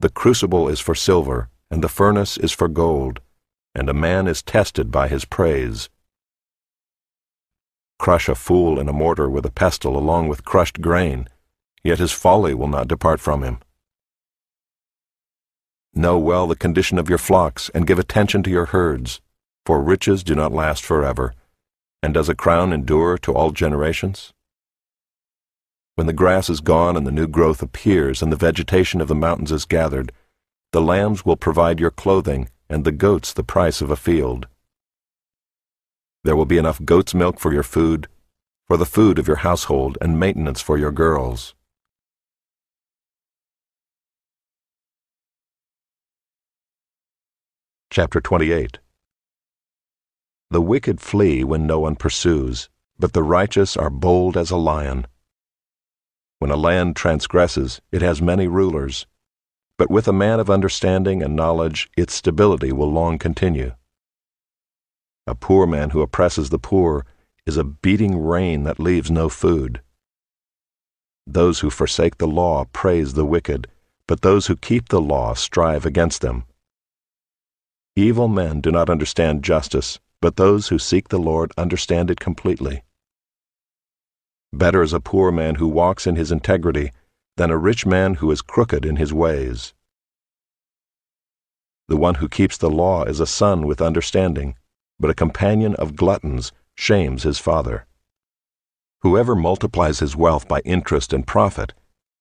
The crucible is for silver, and the furnace is for gold, and a man is tested by his praise. Crush a fool in a mortar with a pestle along with crushed grain, yet his folly will not depart from him. Know well the condition of your flocks, and give attention to your herds, for riches do not last forever, and does a crown endure to all generations? When the grass is gone and the new growth appears, and the vegetation of the mountains is gathered, the lambs will provide your clothing, and the goats the price of a field. There will be enough goat's milk for your food, for the food of your household, and maintenance for your girls. Chapter 28. The wicked flee when no one pursues, but the righteous are bold as a lion. When a land transgresses, it has many rulers, but with a man of understanding and knowledge, its stability will long continue. A poor man who oppresses the poor is a beating rain that leaves no food. Those who forsake the law praise the wicked, but those who keep the law strive against them. Evil men do not understand justice, but those who seek the Lord understand it completely. Better is a poor man who walks in his integrity than a rich man who is crooked in his ways. The one who keeps the law is a son with understanding, but a companion of gluttons shames his father. Whoever multiplies his wealth by interest and profit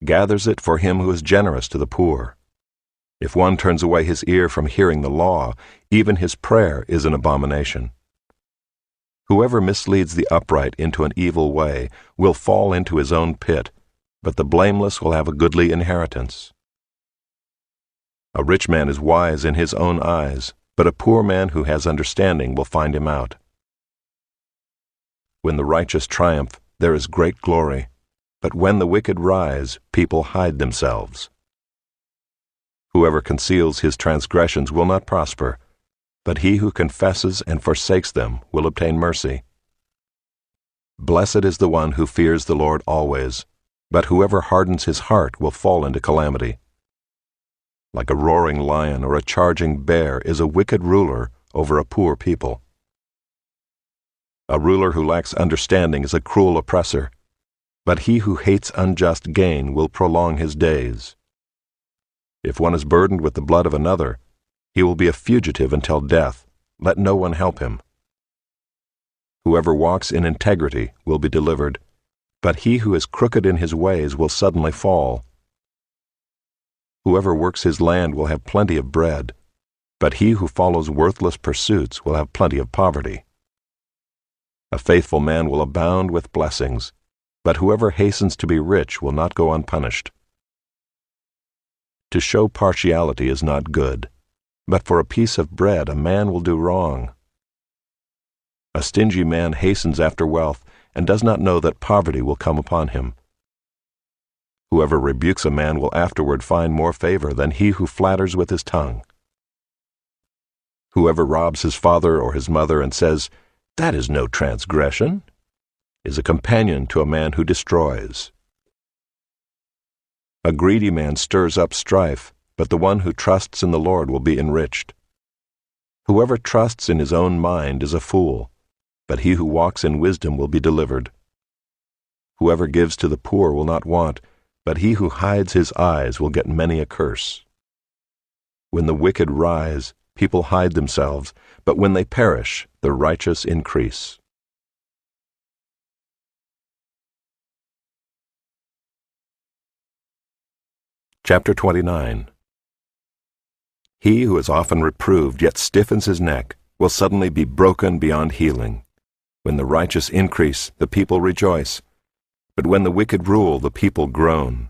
gathers it for him who is generous to the poor. If one turns away his ear from hearing the law, even his prayer is an abomination. Whoever misleads the upright into an evil way will fall into his own pit, but the blameless will have a goodly inheritance. A rich man is wise in his own eyes, but a poor man who has understanding will find him out. When the righteous triumph, there is great glory, but when the wicked rise, people hide themselves. Whoever conceals his transgressions will not prosper, but he who confesses and forsakes them will obtain mercy. Blessed is the one who fears the Lord always, but whoever hardens his heart will fall into calamity. Like a roaring lion or a charging bear is a wicked ruler over a poor people. A ruler who lacks understanding is a cruel oppressor, but he who hates unjust gain will prolong his days. If one is burdened with the blood of another, he will be a fugitive until death. Let no one help him. Whoever walks in integrity will be delivered, but he who is crooked in his ways will suddenly fall. Whoever works his land will have plenty of bread, but he who follows worthless pursuits will have plenty of poverty. A faithful man will abound with blessings, but whoever hastens to be rich will not go unpunished. To show partiality is not good, but for a piece of bread a man will do wrong. A stingy man hastens after wealth and does not know that poverty will come upon him. Whoever rebukes a man will afterward find more favor than he who flatters with his tongue. Whoever robs his father or his mother and says, "That is no transgression," is a companion to a man who destroys. A greedy man stirs up strife, but the one who trusts in the Lord will be enriched. Whoever trusts in his own mind is a fool, but he who walks in wisdom will be delivered. Whoever gives to the poor will not want, but he who hides his eyes will get many a curse. When the wicked rise, people hide themselves, but when they perish, the righteous increase. Chapter 29. He who is often reproved yet stiffens his neck will suddenly be broken beyond healing. When the righteous increase, the people rejoice, but when the wicked rule, the people groan.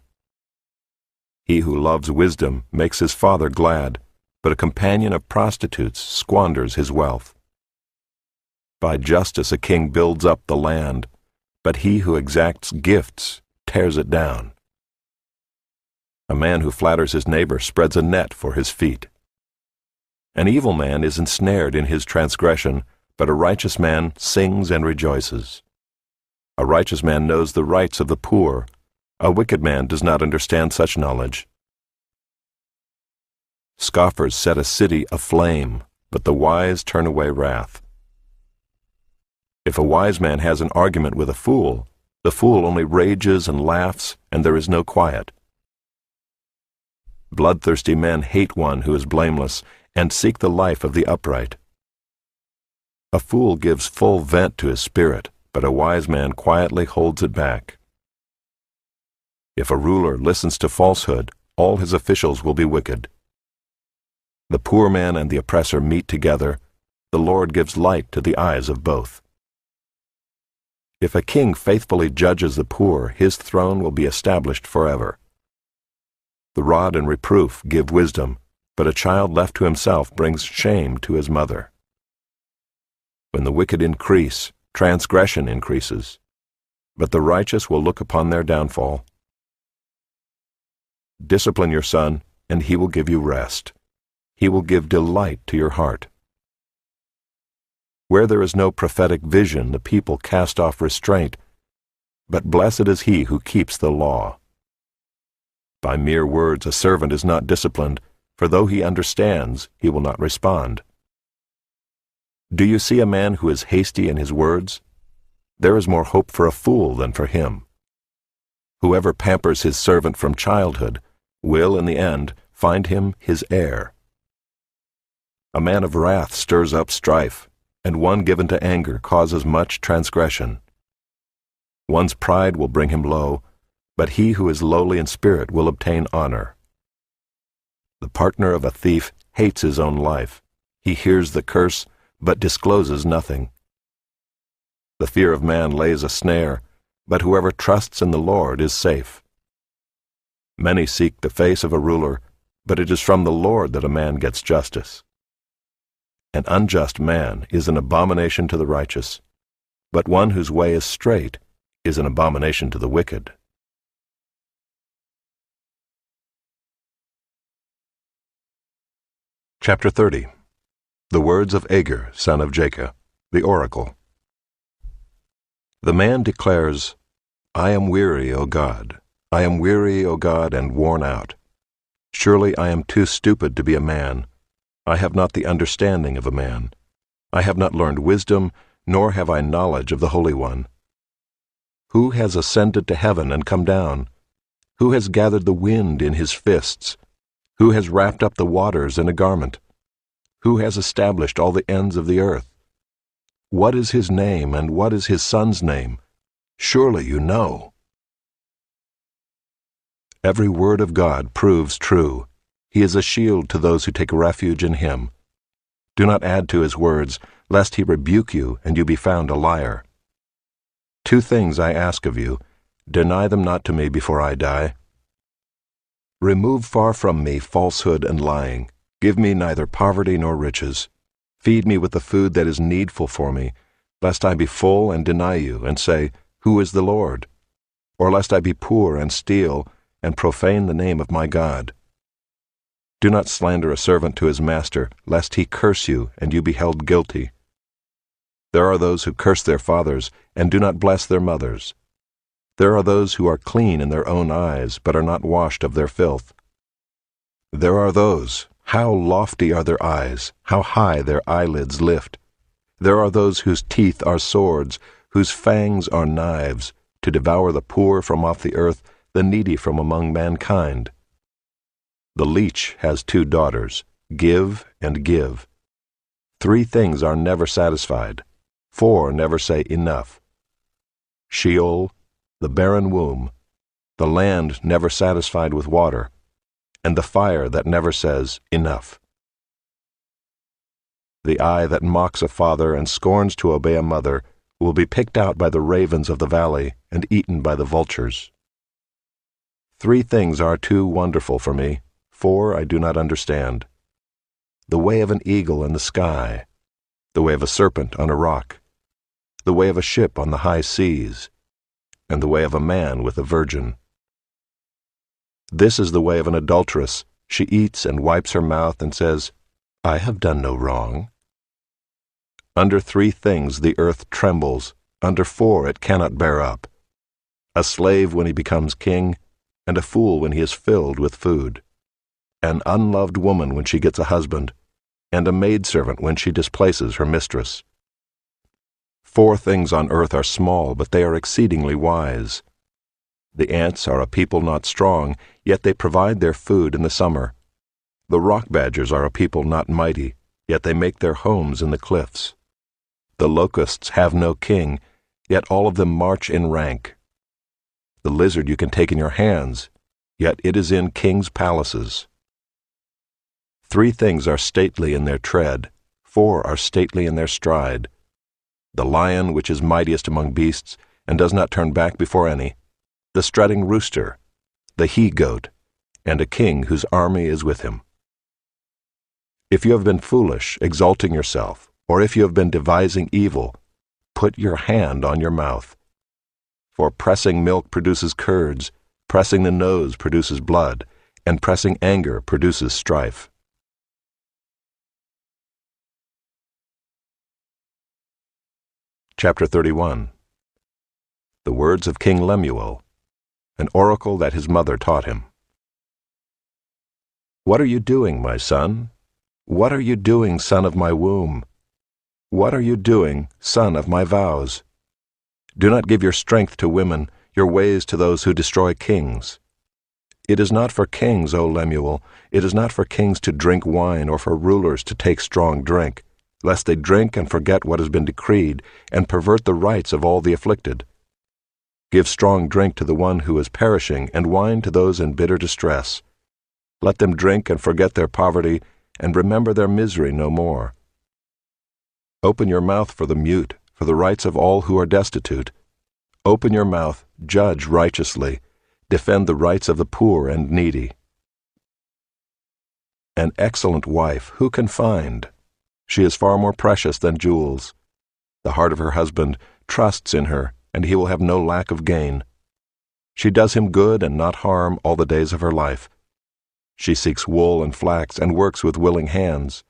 He who loves wisdom makes his father glad, but a companion of prostitutes squanders his wealth. By justice a king builds up the land, but he who exacts gifts tears it down. A man who flatters his neighbor spreads a net for his feet. An evil man is ensnared in his transgression, but a righteous man sings and rejoices. A righteous man knows the rights of the poor. A wicked man does not understand such knowledge. Scoffers set a city aflame, but the wise turn away wrath. If a wise man has an argument with a fool, the fool only rages and laughs, and there is no quiet. Bloodthirsty men hate one who is blameless, and seek the life of the upright. A fool gives full vent to his spirit, but a wise man quietly holds it back. If a ruler listens to falsehood, all his officials will be wicked. The poor man and the oppressor meet together. The Lord gives light to the eyes of both. If a king faithfully judges the poor, his throne will be established forever. The rod and reproof give wisdom, but a child left to himself brings shame to his mother. When the wicked increase, transgression increases, but the righteous will look upon their downfall. Discipline your son, and he will give you rest. He will give delight to your heart. Where there is no prophetic vision, the people cast off restraint, but blessed is he who keeps the law. By mere words a servant is not disciplined, for though he understands, he will not respond. Do you see a man who is hasty in his words? There is more hope for a fool than for him. Whoever pampers his servant from childhood will, in the end, find him his heir. A man of wrath stirs up strife, and one given to anger causes much transgression. One's pride will bring him low, but he who is lowly in spirit will obtain honor. The partner of a thief hates his own life. He hears the curse, but discloses nothing. The fear of man lays a snare, but whoever trusts in the Lord is safe. Many seek the face of a ruler, but it is from the Lord that a man gets justice. An unjust man is an abomination to the righteous, but one whose way is straight is an abomination to the wicked. Chapter 30. The words of Agur, son of Jacob, the oracle. The man declares, I am weary, O God. I am weary, O God, and worn out. Surely I am too stupid to be a man. I have not the understanding of a man. I have not learned wisdom, nor have I knowledge of the Holy One. Who has ascended to heaven and come down? Who has gathered the wind in his fists? Who has wrapped up the waters in a garment? Who has established all the ends of the earth? What is his name, and what is his son's name? Surely you know. Every word of God proves true. He is a shield to those who take refuge in him. Do not add to his words, lest he rebuke you and you be found a liar. 2 things I ask of you. Deny them not to me before I die. Remove far from me falsehood and lying. Give me neither poverty nor riches. Feed me with the food that is needful for me, lest I be full and deny you, and say, Who is the Lord? Or lest I be poor and steal, and profane the name of my God. Do not slander a servant to his master, lest he curse you, and you be held guilty. There are those who curse their fathers, and do not bless their mothers. There are those who are clean in their own eyes, but are not washed of their filth. There are those, how lofty are their eyes, how high their eyelids lift. There are those whose teeth are swords, whose fangs are knives, to devour the poor from off the earth, the needy from among mankind. The leech has 2 daughters, give and give. 3 things are never satisfied, 4 never say enough. Sheol, the barren womb, the land never satisfied with water, and the fire that never says enough. The eye that mocks a father and scorns to obey a mother will be picked out by the ravens of the valley and eaten by the vultures. 3 things are too wonderful for me, 4 I do not understand. The way of an eagle in the sky, the way of a serpent on a rock, the way of a ship on the high seas, and the way of a man with a virgin. This is the way of an adulteress. She eats and wipes her mouth and says, I have done no wrong. Under 3 things the earth trembles, under 4 it cannot bear up. A slave when he becomes king, and a fool when he is filled with food. An unloved woman when she gets a husband, and a maidservant when she displaces her mistress. 4 things on earth are small, but they are exceedingly wise. The ants are a people not strong, yet they provide their food in the summer. The rock badgers are a people not mighty, yet they make their homes in the cliffs. The locusts have no king, yet all of them march in rank. The lizard you can take in your hands, yet it is in kings' palaces. 3 things are stately in their tread, 4 are stately in their stride. The lion which is mightiest among beasts, and does not turn back before any, the strutting rooster, the he-goat, and a king whose army is with him. If you have been foolish, exalting yourself, or if you have been devising evil, put your hand on your mouth. For pressing milk produces curds, pressing the nose produces blood, and pressing anger produces strife. Chapter 31. The words of King Lemuel, an oracle that his mother taught him. What are you doing, my son? What are you doing, son of my womb? What are you doing, son of my vows? Do not give your strength to women, your ways to those who destroy kings. It is not for kings, O Lemuel, it is not for kings to drink wine or for rulers to take strong drink, lest they drink and forget what has been decreed, and pervert the rights of all the afflicted. Give strong drink to the one who is perishing, and wine to those in bitter distress. Let them drink and forget their poverty, and remember their misery no more. Open your mouth for the mute, for the rights of all who are destitute. Open your mouth, judge righteously, defend the rights of the poor and needy. An excellent wife who can find? She is far more precious than jewels. The heart of her husband trusts in her, and he will have no lack of gain. She does him good and not harm all the days of her life. She seeks wool and flax and works with willing hands.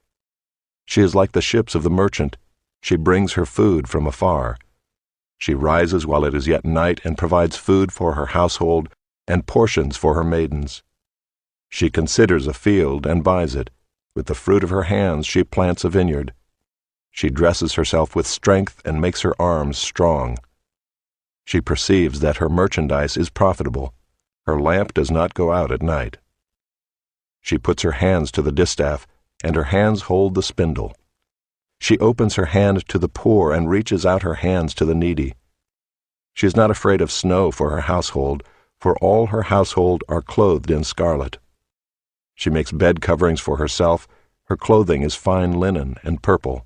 She is like the ships of the merchant. She brings her food from afar. She rises while it is yet night and provides food for her household and portions for her maidens. She considers a field and buys it. With the fruit of her hands she plants a vineyard. She dresses herself with strength and makes her arms strong. She perceives that her merchandise is profitable. Her lamp does not go out at night. She puts her hands to the distaff, and her hands hold the spindle. She opens her hand to the poor and reaches out her hands to the needy. She is not afraid of snow for her household, for all her household are clothed in scarlet. She makes bed coverings for herself. Her clothing is fine linen and purple.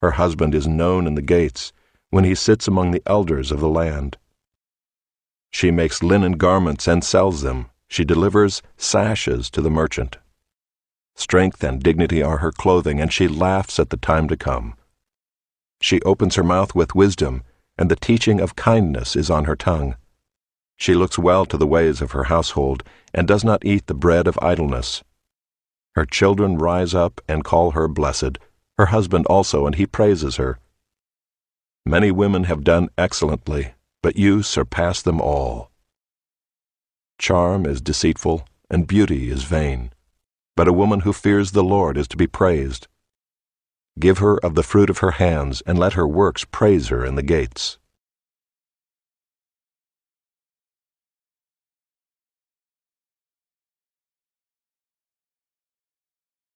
Her husband is known in the gates, when he sits among the elders of the land. She makes linen garments and sells them. She delivers sashes to the merchant. Strength and dignity are her clothing, and she laughs at the time to come. She opens her mouth with wisdom, and the teaching of kindness is on her tongue. She looks well to the ways of her household, and does not eat the bread of idleness. Her children rise up and call her blessed, her husband also, and he praises her. Many women have done excellently, but you surpass them all. Charm is deceitful, and beauty is vain, but a woman who fears the Lord is to be praised. Give her of the fruit of her hands, and let her works praise her in the gates.